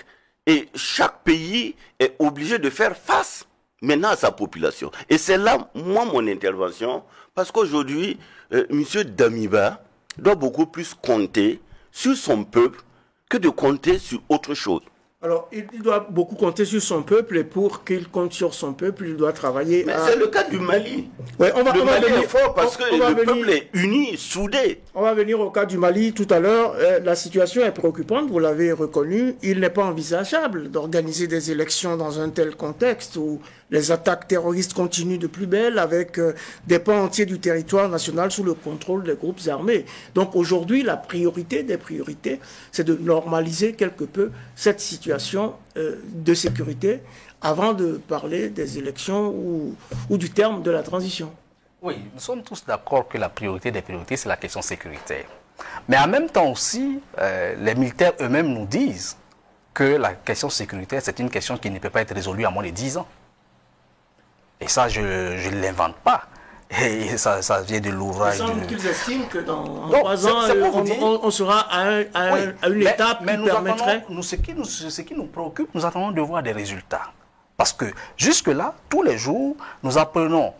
Speaker 3: et chaque pays est obligé de faire face maintenant à sa population. Et c'est là, moi, mon intervention, parce qu'aujourd'hui, M. Damiba doit beaucoup plus compter sur son peuple que de compter sur autre chose.
Speaker 1: Alors, il doit beaucoup compter sur son peuple, et pour qu'il compte sur son peuple, il doit travailler.
Speaker 3: Mais c'est le cas du Mali.
Speaker 1: Ouais, le
Speaker 3: Mali est fort parce que le peuple est uni, soudé.
Speaker 1: On va venir au cas du Mali tout à l'heure. La situation est préoccupante, vous l'avez reconnu. Il n'est pas envisageable d'organiser des élections dans un tel contexte où les attaques terroristes continuent de plus belle, avec des pans entiers du territoire national sous le contrôle des groupes armés. Donc aujourd'hui, la priorité des priorités, c'est de normaliser quelque peu cette situation de sécurité avant de parler des élections ou du terme de la transition.
Speaker 2: Oui, nous sommes tous d'accord que la priorité des priorités, c'est la question sécuritaire. Mais en même temps aussi, les militaires eux-mêmes nous disent que la question sécuritaire, c'est une question qui ne peut pas être résolue en moins de 10 ans. Et ça, je ne l'invente pas. Et ça vient de l'ouvrage.
Speaker 1: Il semble qu'ils estiment que dans 3 ans, on sera à une étape qui permettrait...
Speaker 2: Ce qui nous préoccupe, nous attendons de voir des résultats. Parce que jusque-là, tous les jours, nous apprenons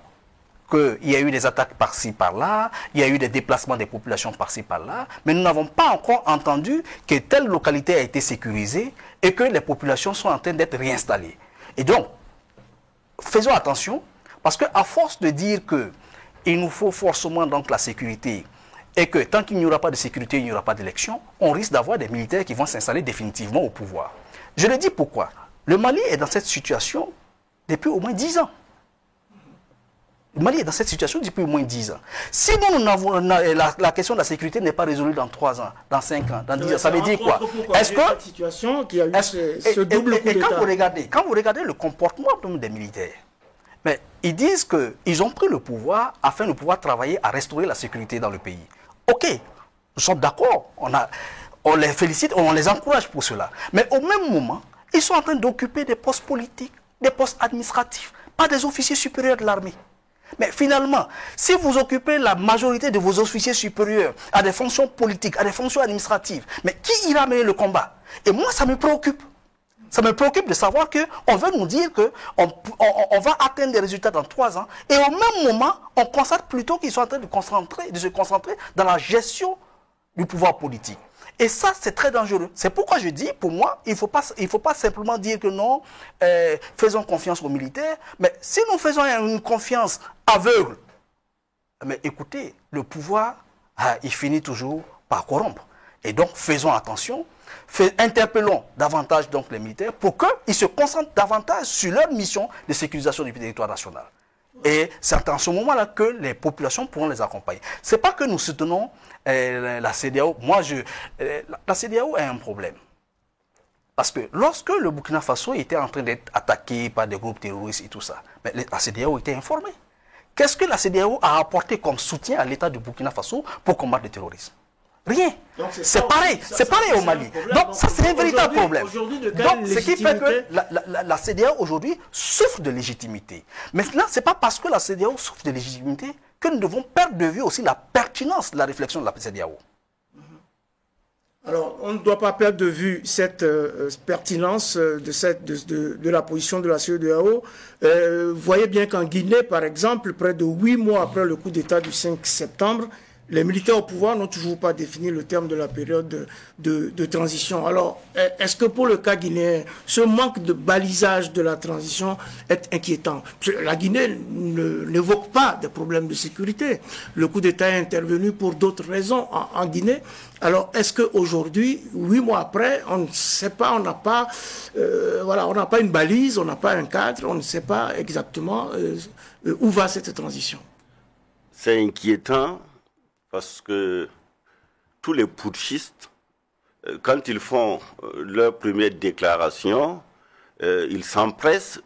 Speaker 2: qu'il y a eu des attaques par-ci, par-là, il y a eu des déplacements des populations par-ci, par-là, mais nous n'avons pas encore entendu que telle localité a été sécurisée et que les populations sont en train d'être réinstallées. Et donc, faisons attention, parce qu'à force de dire qu'il nous faut forcément donc la sécurité et que tant qu'il n'y aura pas de sécurité, il n'y aura pas d'élection, on risque d'avoir des militaires qui vont s'installer définitivement au pouvoir. Je le dis pourquoi. Le Mali est dans cette situation depuis au moins 10 ans. Le Mali est dans cette situation depuis au moins 10 ans. Si nous n'avons la question de la sécurité n'est pas résolue dans 3 ans, dans 5 ans, dans 10 ans, ça veut dire quoi?
Speaker 1: Est-ce que cette situation qui a eu ce double coup d'État?
Speaker 2: Quand vous regardez le comportement des militaires, mais ils disent qu'ils ont pris le pouvoir afin de pouvoir travailler à restaurer la sécurité dans le pays. Ok, nous sommes d'accord, on les félicite, on les encourage pour cela. Mais au même moment, ils sont en train d'occuper des postes politiques, des postes administratifs, pas des officiers supérieurs de l'armée. Mais finalement, si vous occupez la majorité de vos officiers supérieurs à des fonctions politiques, à des fonctions administratives, mais qui ira mener le combat? Et moi, ça me préoccupe. Ça me préoccupe de savoir qu'on veut nous dire qu'on va atteindre des résultats dans 3 ans, et au même moment, on constate plutôt qu'ils sont en train de se concentrer dans la gestion du pouvoir politique. Et ça, c'est très dangereux. C'est pourquoi je dis, pour moi, il ne faut pas simplement dire que non, faisons confiance aux militaires, mais si nous faisons une confiance aveugle, mais écoutez, le pouvoir, il finit toujours par corrompre. Et donc, faisons attention, interpellons davantage donc les militaires pour qu'ils se concentrent davantage sur leur mission de sécurisation du territoire national. Et c'est en ce moment-là que les populations pourront les accompagner. Ce n'est pas que nous soutenons la CEDEAO. La CEDEAO a un problème. Parce que lorsque le Burkina Faso était en train d'être attaqué par des groupes terroristes et tout ça, mais la CEDEAO était informée. Qu'est-ce que la CEDEAO a apporté comme soutien à l'État du Burkina Faso pour combattre le terrorisme? Rien. C'est pareil au Mali. Donc ça c'est un véritable problème. Donc ce qui fait que la CEDEAO aujourd'hui souffre de légitimité. Maintenant, ce n'est pas parce que la CEDEAO souffre de légitimité que nous devons perdre de vue aussi la pertinence de la réflexion de la CEDEAO.
Speaker 1: Alors, on ne doit pas perdre de vue cette pertinence de la position de la CEDEAO. Vous voyez bien qu'en Guinée, par exemple, près de 8 mois après le coup d'État du 5 septembre, les militaires au pouvoir n'ont toujours pas défini le terme de la période de transition. Alors, est-ce que pour le cas guinéen, ce manque de balisage de la transition est inquiétant? La Guinée n'évoque pas de problèmes de sécurité. Le coup d'État est intervenu pour d'autres raisons en Guinée. Alors, est-ce qu'aujourd'hui, 8 mois après, on ne sait pas, on n'a pas une balise, on n'a pas un cadre, on ne sait pas exactement où va cette transition?
Speaker 3: C'est inquiétant. Parce que tous les putschistes, quand ils font leur première déclaration, ils s'empressent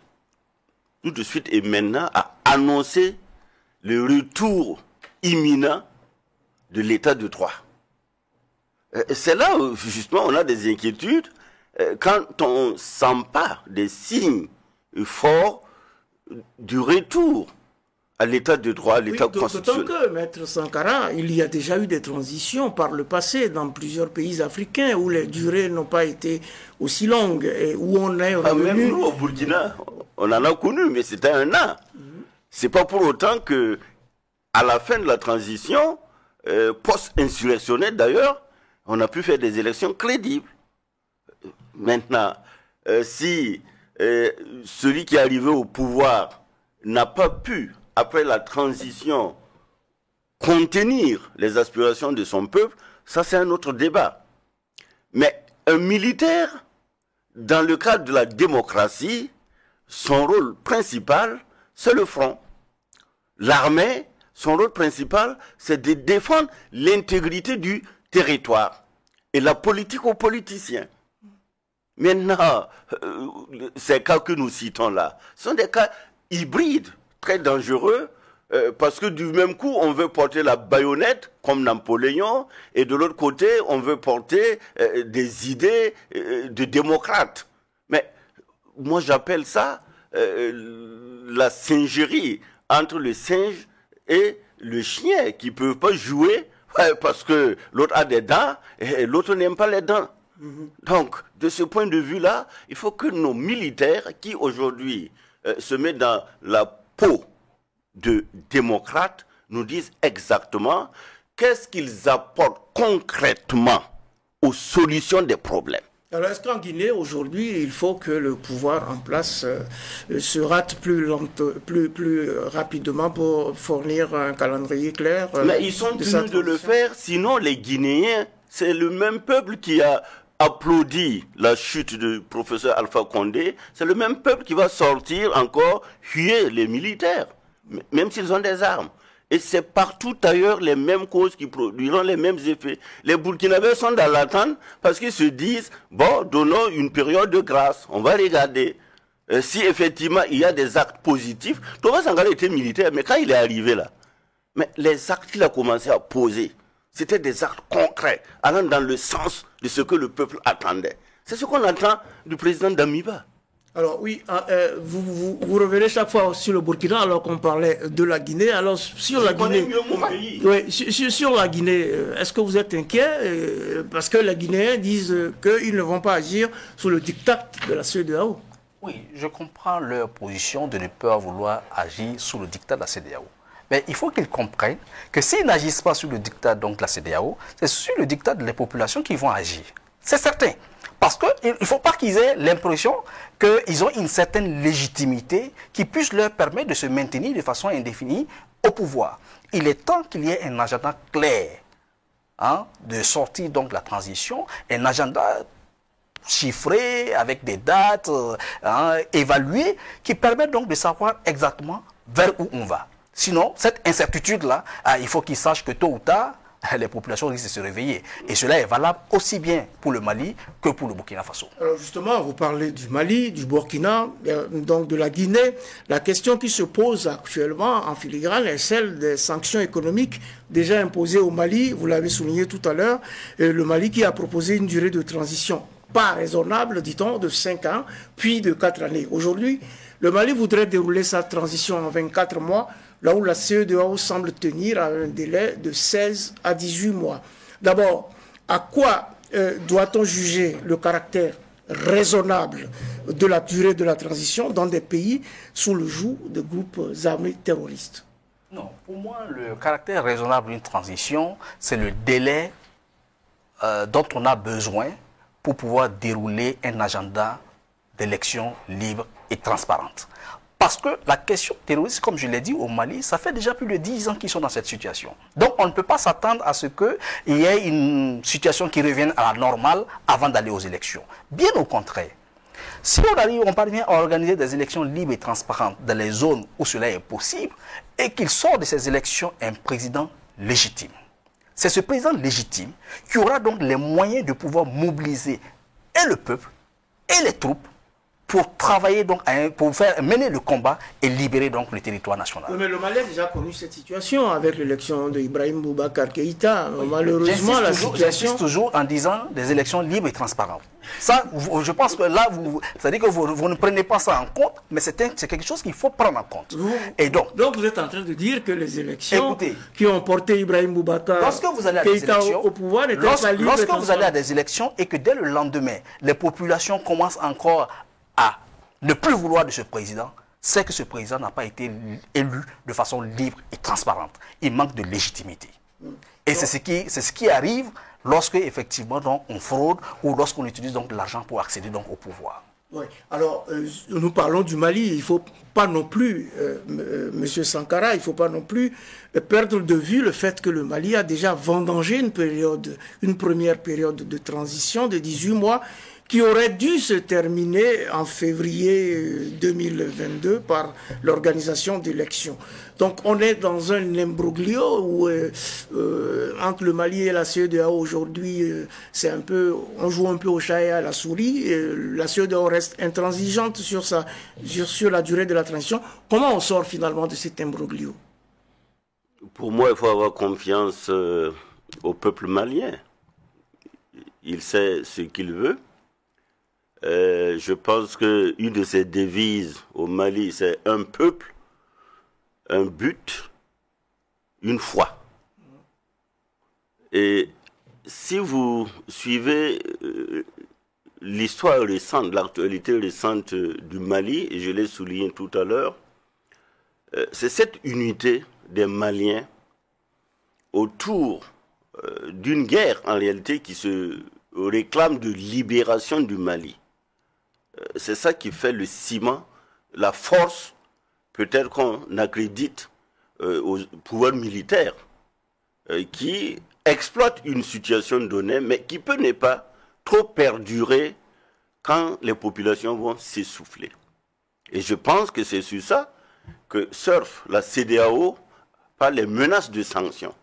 Speaker 3: tout de suite et maintenant à annoncer le retour imminent de l'état de droit. C'est là où justement on a des inquiétudes quand on ne sent pas des signes forts du retour à l'état de droit, à l'état constitutionnel.
Speaker 1: D'autant que, Maître Sankara, il y a déjà eu des transitions par le passé dans plusieurs pays africains où les durées n'ont pas été aussi longues et où on est revenu...
Speaker 3: Même nous, au Burkina, on en a connu, mais c'était un an. C'est pas pour autant que, à la fin de la transition, post-insurrectionnelle d'ailleurs, on a pu faire des élections crédibles. Maintenant, si celui qui est arrivé au pouvoir n'a pas pu, après la transition, contenir les aspirations de son peuple, ça c'est un autre débat. Mais un militaire, dans le cadre de la démocratie, son rôle principal, c'est le front. L'armée, son rôle principal, c'est de défendre l'intégrité du territoire. Et la politique aux politiciens. Maintenant, ces cas que nous citons là, sont des cas hybrides, très dangereux, parce que du même coup, on veut porter la baïonnette, comme Napoléon, et de l'autre côté, on veut porter des idées de démocrates. Mais moi, j'appelle ça la singerie entre le singe et le chien, qui ne peuvent pas jouer parce que l'autre a des dents et l'autre n'aime pas les dents. Donc, de ce point de vue-là, il faut que nos militaires, qui aujourd'hui se mettent dans la peau de démocrates, nous disent exactement qu'est-ce qu'ils apportent concrètement aux solutions des problèmes.
Speaker 1: Alors, est-ce qu'en Guinée, aujourd'hui, il faut que le pouvoir en place se rate plus rapidement pour fournir un calendrier clair?
Speaker 3: Mais ils sont tenus de le faire, sinon les Guinéens, c'est le même peuple qui a applaudi la chute du professeur Alpha Condé, c'est le même peuple qui va sortir encore huer les militaires. même s'ils ont des armes. Et c'est partout ailleurs les mêmes causes qui produiront les mêmes effets. Les Burkinabés sont dans l'attente parce qu'ils se disent, bon, donnons une période de grâce, on va regarder. Si effectivement il y a des actes positifs, Thomas Sankara était militaire, mais quand il est arrivé là, mais les actes qu'il a commencé à poser, c'était des actes concrets, allant dans le sens de ce que le peuple attendait. C'est ce qu'on attend du président Damiba.
Speaker 1: Alors oui, vous revenez chaque fois sur le Burkina alors qu'on parlait de la Guinée. Alors sur la Guinée, oui, sur la Guinée, est-ce que vous êtes inquiet parce que les Guinéens disent qu'ils ne vont pas agir sous le diktat de la CEDEAO?
Speaker 2: Oui, je comprends leur position de ne pas vouloir agir sous le diktat de la CEDEAO. Mais il faut qu'ils comprennent que s'ils n'agissent pas sous le diktat donc, de la CEDEAO, c'est sur le diktat des populations qu'ils vont agir. C'est certain. Parce qu'il ne faut pas qu'ils aient l'impression qu'ils ont une certaine légitimité qui puisse leur permettre de se maintenir de façon indéfinie au pouvoir. Il est temps qu'il y ait un agenda clair de sortie donc, de la transition, un agenda chiffré avec des dates évaluées qui permettent donc de savoir exactement vers où on va. Sinon, cette incertitude-là, il faut qu'ils sachent que tôt ou tard, les populations risquent de se réveiller. Et cela est valable aussi bien pour le Mali que pour le Burkina Faso.
Speaker 1: Alors justement, vous parlez du Mali, du Burkina, donc de la Guinée. La question qui se pose actuellement en filigrane est celle des sanctions économiques déjà imposées au Mali. Vous l'avez souligné tout à l'heure. Le Mali qui a proposé une durée de transition pas raisonnable, dit-on, de 5 ans, puis de 4 années. Aujourd'hui, le Mali voudrait dérouler sa transition en 24 mois, là où la CEDEAO semble tenir à un délai de 16 à 18 mois. D'abord, à quoi doit-on juger le caractère raisonnable de la durée de la transition dans des pays sous le joug de groupes armés terroristes?
Speaker 2: Non, pour moi, le caractère raisonnable d'une transition, c'est le délai dont on a besoin pour pouvoir dérouler un agenda d'élections libres et transparentes. Parce que la question terroriste, comme je l'ai dit au Mali, ça fait déjà plus de 10 ans qu'ils sont dans cette situation. Donc on ne peut pas s'attendre à ce qu'il y ait une situation qui revienne à la normale avant d'aller aux élections. Bien au contraire. Si on parvient à organiser des élections libres et transparentes dans les zones où cela est possible, et qu'il sort de ces élections un président légitime. C'est ce président légitime qui aura donc les moyens de pouvoir mobiliser et le peuple et les troupes pour travailler donc, pour mener le combat et libérer donc le territoire national.
Speaker 1: Oui, mais le Mali a déjà connu cette situation avec l'élection d'Ibrahim Boubacar Keïta. Oui, malheureusement, la situation...
Speaker 2: J'insiste toujours en disant des élections libres et transparentes. Ça, je pense que là, c'est-à-dire que vous ne prenez pas ça en compte, mais c'est quelque chose qu'il faut prendre en compte.
Speaker 1: Et donc vous êtes en train de dire que les élections qui ont porté Ibrahim Boubacar Keïta au pouvoir n'étaient pas libres.
Speaker 2: Lorsque vous allez à des élections et que dès le lendemain, les populations commencent encore à ne plus vouloir de ce président, c'est que ce président n'a pas été élu de façon libre et transparente. Il manque de légitimité. Et c'est ce qui arrive lorsque effectivement donc, on fraude ou lorsqu'on utilise donc l'argent pour accéder donc au pouvoir.
Speaker 1: Oui. Alors, nous parlons du Mali. Il ne faut pas non plus, Monsieur Sankara, il ne faut pas non plus perdre de vue le fait que le Mali a déjà vendangé une première période de transition de 18 mois qui aurait dû se terminer en février 2022 par l'organisation d'élections. Donc on est dans un imbroglio où entre le Mali et la CEDEAO aujourd'hui, c'est un peu, on joue un peu au chat et à la souris. La CEDEAO reste intransigeante sur la durée de la transition. Comment on sort finalement de cet imbroglio?
Speaker 3: Pour moi, il faut avoir confiance au peuple malien. Il sait ce qu'il veut. Je pense qu'une de ses devises au Mali, c'est un peuple, un but, une foi. Et si vous suivez l'histoire récente, l'actualité récente du Mali, et je l'ai souligné tout à l'heure, c'est cette unité des Maliens autour d'une guerre en réalité qui se réclame de libération du Mali. C'est ça qui fait le ciment, la force, peut-être qu'on accrédite au pouvoir militaire, qui exploite une situation donnée, mais qui peut ne pas trop perdurer quand les populations vont s'essouffler. Et je pense que c'est sur ça que surfe la CEDEAO par les menaces de sanctions.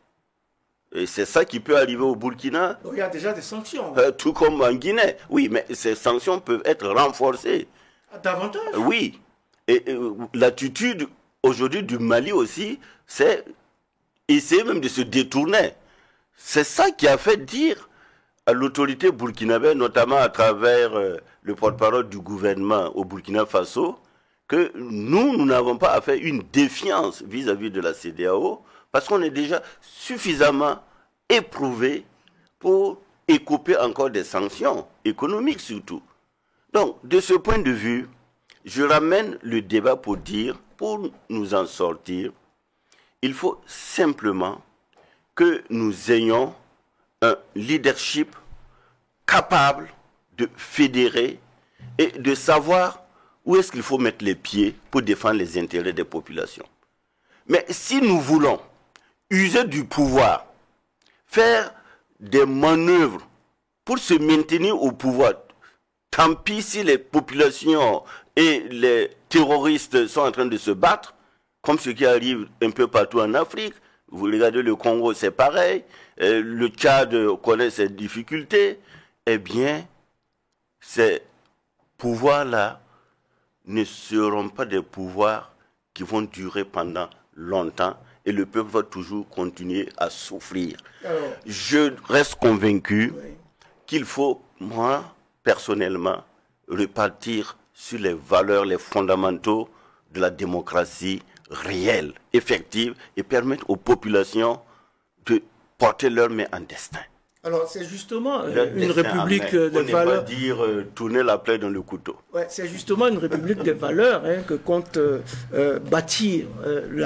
Speaker 3: Et c'est ça qui peut arriver au Burkina.
Speaker 1: Il y a déjà des sanctions.
Speaker 3: Tout comme en Guinée. Oui, mais ces sanctions peuvent être renforcées.
Speaker 1: Davantage?
Speaker 3: Oui. Et l'attitude aujourd'hui du Mali aussi, c'est essayer même de se détourner. C'est ça qui a fait dire à l'autorité burkinabé, notamment à travers le porte-parole du gouvernement au Burkina Faso, que nous n'avons pas à faire une défiance vis-à-vis de la CEDEAO, parce qu'on est déjà suffisamment éprouvé pour écoper encore des sanctions économiques surtout. Donc, de ce point de vue, je ramène le débat pour dire, pour nous en sortir, il faut simplement que nous ayons un leadership capable de fédérer et de savoir où est-ce qu'il faut mettre les pieds pour défendre les intérêts des populations. Mais si nous voulons user du pouvoir, faire des manœuvres pour se maintenir au pouvoir, tant pis si les populations et les terroristes sont en train de se battre, comme ce qui arrive un peu partout en Afrique. Vous regardez le Congo, c'est pareil. Le Tchad connaît ses difficultés. Eh bien, ces pouvoirs-là ne seront pas des pouvoirs qui vont durer pendant longtemps et le peuple va toujours continuer à souffrir. Alors, je reste convaincu qu'il faut, moi, personnellement, repartir sur les valeurs, les fondamentaux de la démocratie réelle, effective, et permettre aux populations de porter leur main en destin.
Speaker 1: Alors, c'est justement une république de valeurs.
Speaker 3: On ne va dire tourner la plaie dans le couteau.
Speaker 1: Ouais, c'est justement une république de valeurs que compte bâtir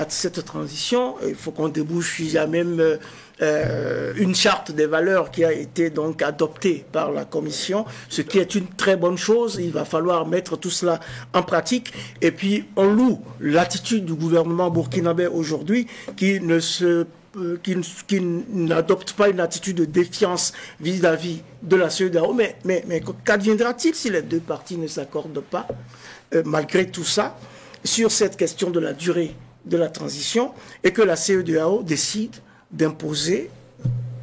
Speaker 1: cette transition. Il faut qu'on débouche. Il y a même une charte des valeurs qui a été donc adoptée par la Commission, ce qui est une très bonne chose. Il va falloir mettre tout cela en pratique. Et puis, on loue l'attitude du gouvernement burkinabé aujourd'hui qui n'adopte pas une attitude de défiance vis-à-vis de la CEDEAO. Mais qu'adviendra-t-il si les deux parties ne s'accordent pas, malgré tout ça, sur cette question de la durée de la transition et que la CEDEAO décide d'imposer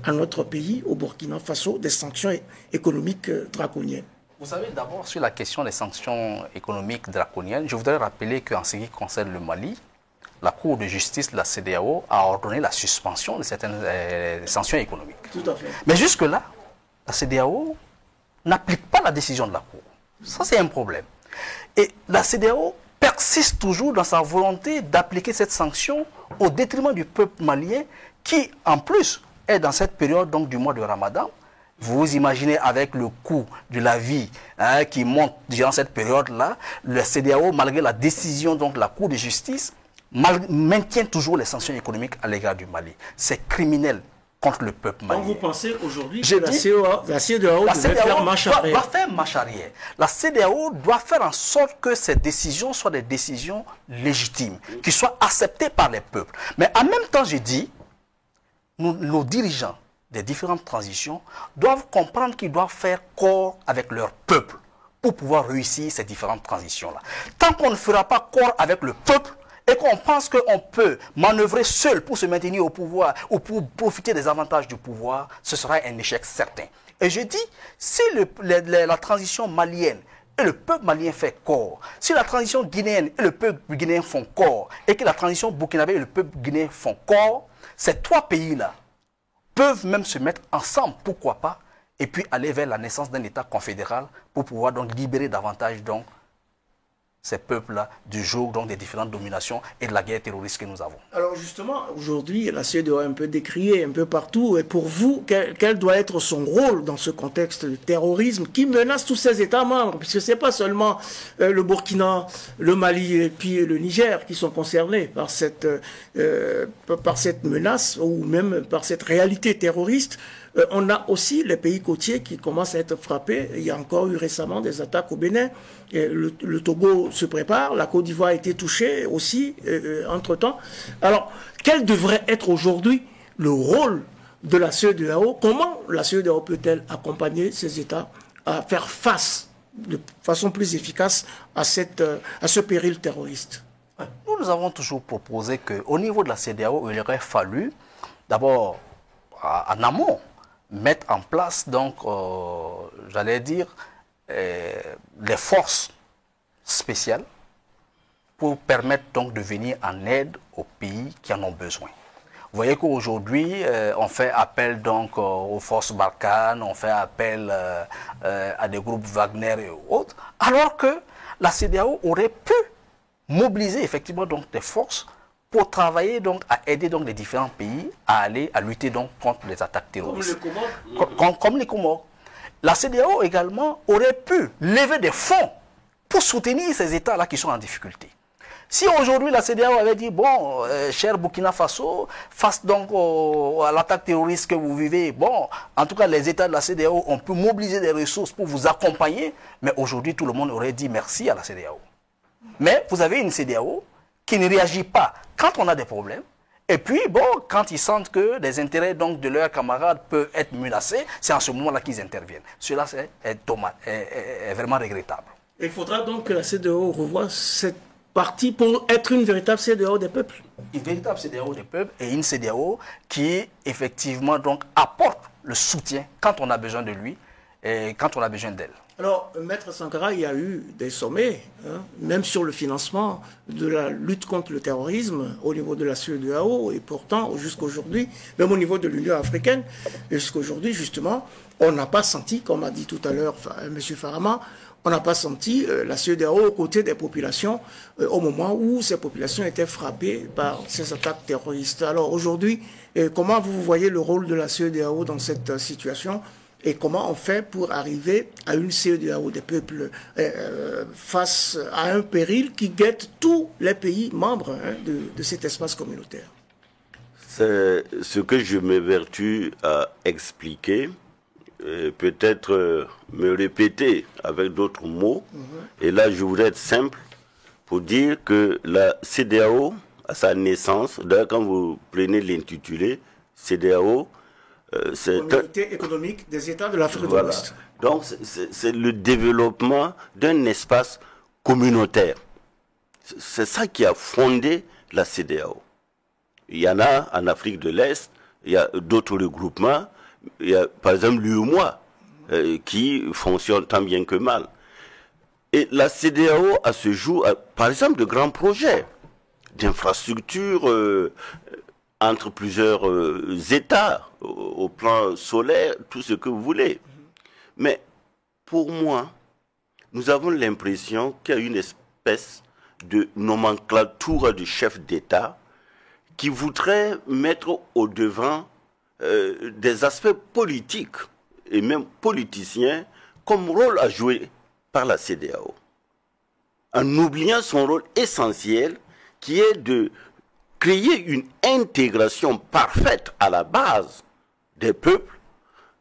Speaker 1: à notre pays, au Burkina Faso, des sanctions économiques draconiennes?
Speaker 2: Vous savez, d'abord, sur la question des sanctions économiques draconiennes, je voudrais rappeler qu'en ce qui concerne le Mali, la Cour de justice de la CEDEAO a ordonné la suspension de certaines sanctions économiques.
Speaker 1: Tout à fait.
Speaker 2: Mais jusque-là, la CEDEAO n'applique pas la décision de la Cour. Ça, c'est un problème. Et la CEDEAO persiste toujours dans sa volonté d'appliquer cette sanction au détriment du peuple malien qui, en plus, est dans cette période donc, du mois de Ramadan. Vous imaginez avec le coût de la vie qui monte durant cette période-là, la CEDEAO, malgré la décision donc, de la Cour de justice, maintient toujours les sanctions économiques à l'égard du Mali. C'est criminel contre le peuple malien.
Speaker 1: Donc vous pensez aujourd'hui que la CEDEAO doit faire marche arrière?
Speaker 2: Doit faire marche arrière. La CEDEAO doit faire en sorte que ces décisions soient des décisions légitimes, qui soient acceptées par les peuples. Mais en même temps, je dis, nos dirigeants des différentes transitions doivent comprendre qu'ils doivent faire corps avec leur peuple pour pouvoir réussir ces différentes transitions-là. Tant qu'on ne fera pas corps avec le peuple, et qu'on pense qu'on peut manœuvrer seul pour se maintenir au pouvoir ou pour profiter des avantages du pouvoir, ce sera un échec certain. Et je dis, si la transition malienne et le peuple malien fait corps, si la transition guinéenne et le peuple guinéen font corps, et que la transition burkinabé et le peuple guinéen font corps, ces trois pays-là peuvent même se mettre ensemble, pourquoi pas, et puis aller vers la naissance d'un État confédéral pour pouvoir donc libérer davantage donc ces peuples-là du joug donc des différentes dominations et de la guerre terroriste que nous avons.
Speaker 1: Alors justement, aujourd'hui, la CEDEAO est un peu décriée un peu partout. Et pour vous, quel doit être son rôle dans ce contexte de terrorisme qui menace tous ces États membres? Puisque ce n'est pas seulement le Burkina, le Mali et puis le Niger qui sont concernés par cette menace ou même par cette réalité terroriste. On a aussi les pays côtiers qui commencent à être frappés. Il y a encore eu récemment des attaques au Bénin. Le Togo se prépare. La Côte d'Ivoire a été touchée aussi entre-temps. Alors, quel devrait être aujourd'hui le rôle de la CEDEAO? Comment la CEDEAO peut-elle accompagner ces États à faire face de façon plus efficace à ce péril terroriste?
Speaker 2: Nous nous avons toujours proposé qu'au niveau de la CEDEAO, il aurait fallu d'abord, en amont, mettre en place, donc, j'allais dire, les forces spéciales pour permettre donc de venir en aide aux pays qui en ont besoin. Vous voyez qu'aujourd'hui, on fait appel donc aux forces Barkhane, on fait appel à des groupes Wagner et autres, alors que la CEDEAO aurait pu mobiliser effectivement donc des forces pour travailler donc à aider donc les différents pays à lutter donc contre les attaques terroristes. Comme les Comores. La CEDEAO également aurait pu lever des fonds pour soutenir ces États-là qui sont en difficulté. Si aujourd'hui la CEDEAO avait dit, bon, cher Burkina Faso, face donc à l'attaque terroriste que vous vivez, bon, en tout cas les États de la CEDEAO ont pu mobiliser des ressources pour vous accompagner, mais aujourd'hui tout le monde aurait dit merci à la CEDEAO. Mais vous avez une CEDEAO qui ne réagit pas quand on a des problèmes, et puis bon, quand ils sentent que les intérêts donc de leurs camarades peuvent être menacés, c'est en ce moment-là qu'ils interviennent. Cela est vraiment regrettable.
Speaker 1: Il faudra donc que la CEDEAO revoie cette partie pour être une véritable CEDEAO des peuples.
Speaker 2: Une véritable CEDEAO des peuples et une CEDEAO qui effectivement donc apporte le soutien quand on a besoin de lui et quand on a besoin d'elle.
Speaker 1: Alors, Maître Sankara, il y a eu des sommets, hein, même sur le financement de la lutte contre le terrorisme au niveau de la CEDEAO, et pourtant, jusqu'aujourd'hui, même au niveau de l'Union africaine, jusqu'aujourd'hui, justement, on n'a pas senti, comme a dit tout à l'heure M. Farama, on n'a pas senti la CEDEAO aux côtés des populations au moment où ces populations étaient frappées par ces attaques terroristes. Alors aujourd'hui, comment vous voyez le rôle de la CEDEAO dans cette situation et comment on fait pour arriver à une CEDEAO des peuples face à un péril qui guette tous les pays membres de cet espace communautaire?
Speaker 3: C'est ce que je m'évertue à expliquer. Peut-être me répéter avec d'autres mots. Et là, je voudrais être simple pour dire que la CEDEAO, à sa naissance, d'ailleurs, quand vous prenez l'intitulé, CEDEAO, c'est
Speaker 1: Communauté économique des États de l'Afrique de l'Ouest.
Speaker 3: Donc, c'est le développement d'un espace communautaire. C'est ça qui a fondé la CEDEAO. Il y en a en Afrique de l'Est, il y a d'autres regroupements. Il y a par exemple l'UEMOA qui fonctionne tant bien que mal. Et la CEDEAO a ce jour, par exemple, de grands projets d'infrastructures entre plusieurs États, au plan solaire, tout ce que vous voulez. Mais pour moi, nous avons l'impression qu'il y a une espèce de nomenclature du chef d'État qui voudrait mettre au devant des aspects politiques et même politiciens comme rôle à jouer par la CEDEAO, en oubliant son rôle essentiel qui est de créer une intégration parfaite à la base des peuples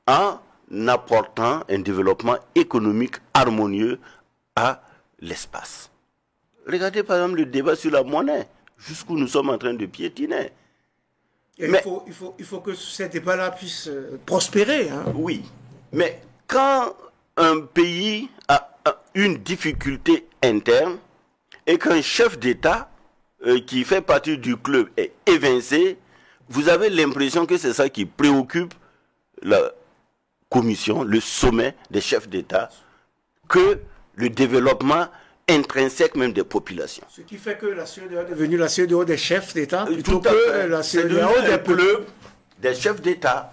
Speaker 3: en apportant un développement économique harmonieux à l'espace. Regardez par exemple le débat sur la monnaie, jusqu'où nous sommes en train de piétiner.
Speaker 1: Mais il faut que ces débats-là puissent prospérer. Hein.
Speaker 3: Oui, mais quand un pays a une difficulté interne et qu'un chef d'État qui fait partie du club est évincé, vous avez l'impression que c'est ça qui préoccupe la commission, le sommet des chefs d'État, que le développement intrinsèque même des populations.
Speaker 1: Ce qui fait que la CEDEAO est devenue la CEDEAO des chefs d'État plutôt que la CEDEAO des
Speaker 3: peuples, des chefs d'État,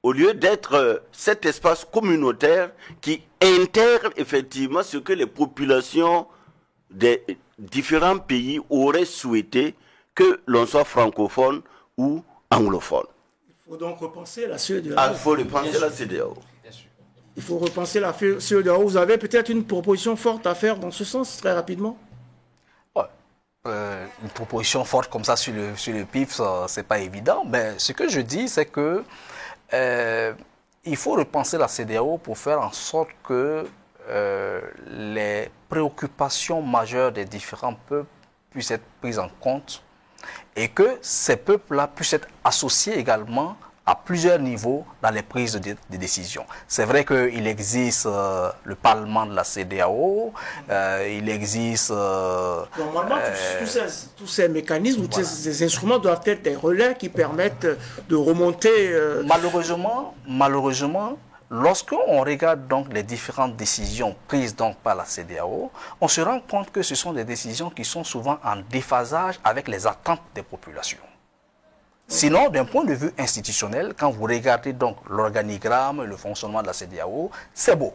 Speaker 3: au lieu d'être cet espace communautaire qui intègre effectivement ce que les populations des différents pays auraient souhaité, que l'on soit francophone ou anglophone.
Speaker 1: Il faut donc repenser la CEDEAO.
Speaker 3: Ah, il faut repenser la CEDEAO.
Speaker 1: Il faut repenser la CEDEAO. Vous avez peut-être une proposition forte à faire dans ce sens, très rapidement?
Speaker 2: Une proposition forte comme ça sur le PIF, c'est pas évident. Mais ce que je dis, c'est que il faut repenser la CEDEAO pour faire en sorte que les préoccupations majeures des différents peuples puissent être prises en compte et que ces peuples-là puissent être associés également à plusieurs niveaux dans les prises de décision. C'est vrai qu'il existe le Parlement de la CEDEAO, il existe...
Speaker 1: Normalement, tous ces mécanismes, voilà, tous ces instruments doivent être des relais qui permettent de remonter...
Speaker 2: Malheureusement, lorsqu'on regarde donc les différentes décisions prises donc par la CEDEAO, on se rend compte que ce sont des décisions qui sont souvent en déphasage avec les attentes des populations. Sinon, d'un point de vue institutionnel, quand vous regardez donc l'organigramme et le fonctionnement de la CEDEAO, c'est beau.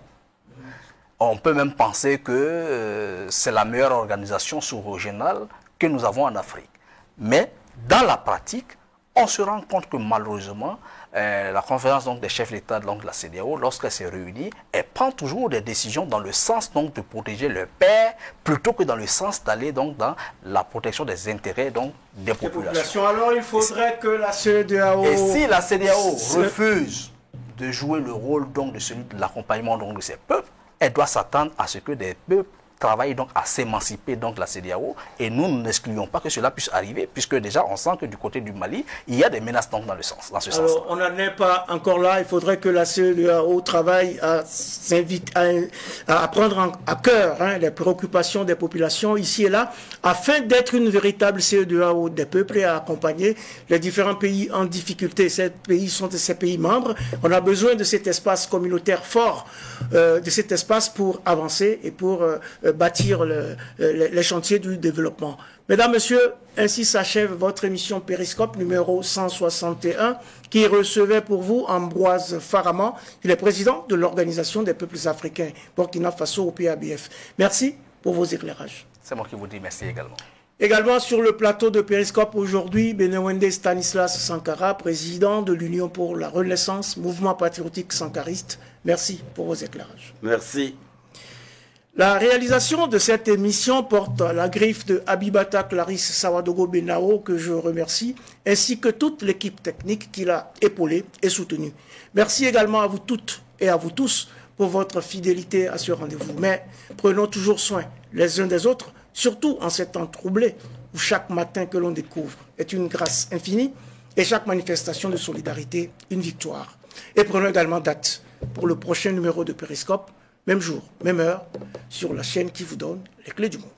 Speaker 2: On peut même penser que c'est la meilleure organisation sous-régionale que nous avons en Afrique. Mais dans la pratique, on se rend compte que malheureusement, la conférence donc, des chefs d'État de la CEDEAO, lorsqu'elle s'est réunie, elle prend toujours des décisions dans le sens donc, de protéger le père, plutôt que dans le sens d'aller donc dans la protection des intérêts donc, des populations.
Speaker 1: Alors il faudrait que la CEDEAO...
Speaker 2: Et si la CEDEAO refuse de jouer le rôle donc, de celui de l'accompagnement de ces peuples, elle doit s'attendre à ce que des peuples travaillent donc à s'émanciper donc la CEDEAO, et nous n'excluons pas que cela puisse arriver, puisque déjà on sent que du côté du Mali, il y a des menaces donc dans ce sens.
Speaker 1: Alors on n'en est pas encore là, il faudrait que la CEDEAO travaille à prendre à cœur les préoccupations des populations ici et là, afin d'être une véritable CEDEAO des peuples et à accompagner les différents pays en difficulté. Ces pays sont ces pays membres, on a besoin de cet espace communautaire fort, de cet espace pour avancer et pour bâtir les chantiers du développement. Mesdames, Messieurs, ainsi s'achève votre émission Périscope numéro 161 qui recevait pour vous Ambroise Faraman. Il est président de l'Organisation des peuples africains Burkina Faso au PABF. Merci pour vos éclairages.
Speaker 2: C'est moi qui vous dis merci également.
Speaker 1: Également sur le plateau de Périscope aujourd'hui, Benewende Stanislas Sankara, président de l'Union pour la Renaissance, mouvement patriotique sankariste. Merci pour vos éclairages.
Speaker 3: Merci.
Speaker 1: La réalisation de cette émission porte la griffe de Abibata Clarisse Sawadogo Benao, que je remercie, ainsi que toute l'équipe technique qui l'a épaulée et soutenue. Merci également à vous toutes et à vous tous pour votre fidélité à ce rendez-vous. Mais prenons toujours soin les uns des autres, surtout en ces temps troublés où chaque matin que l'on découvre est une grâce infinie et chaque manifestation de solidarité une victoire. Et prenons également date pour le prochain numéro de Périscope, même jour, même heure, sur la chaîne qui vous donne les clés du monde.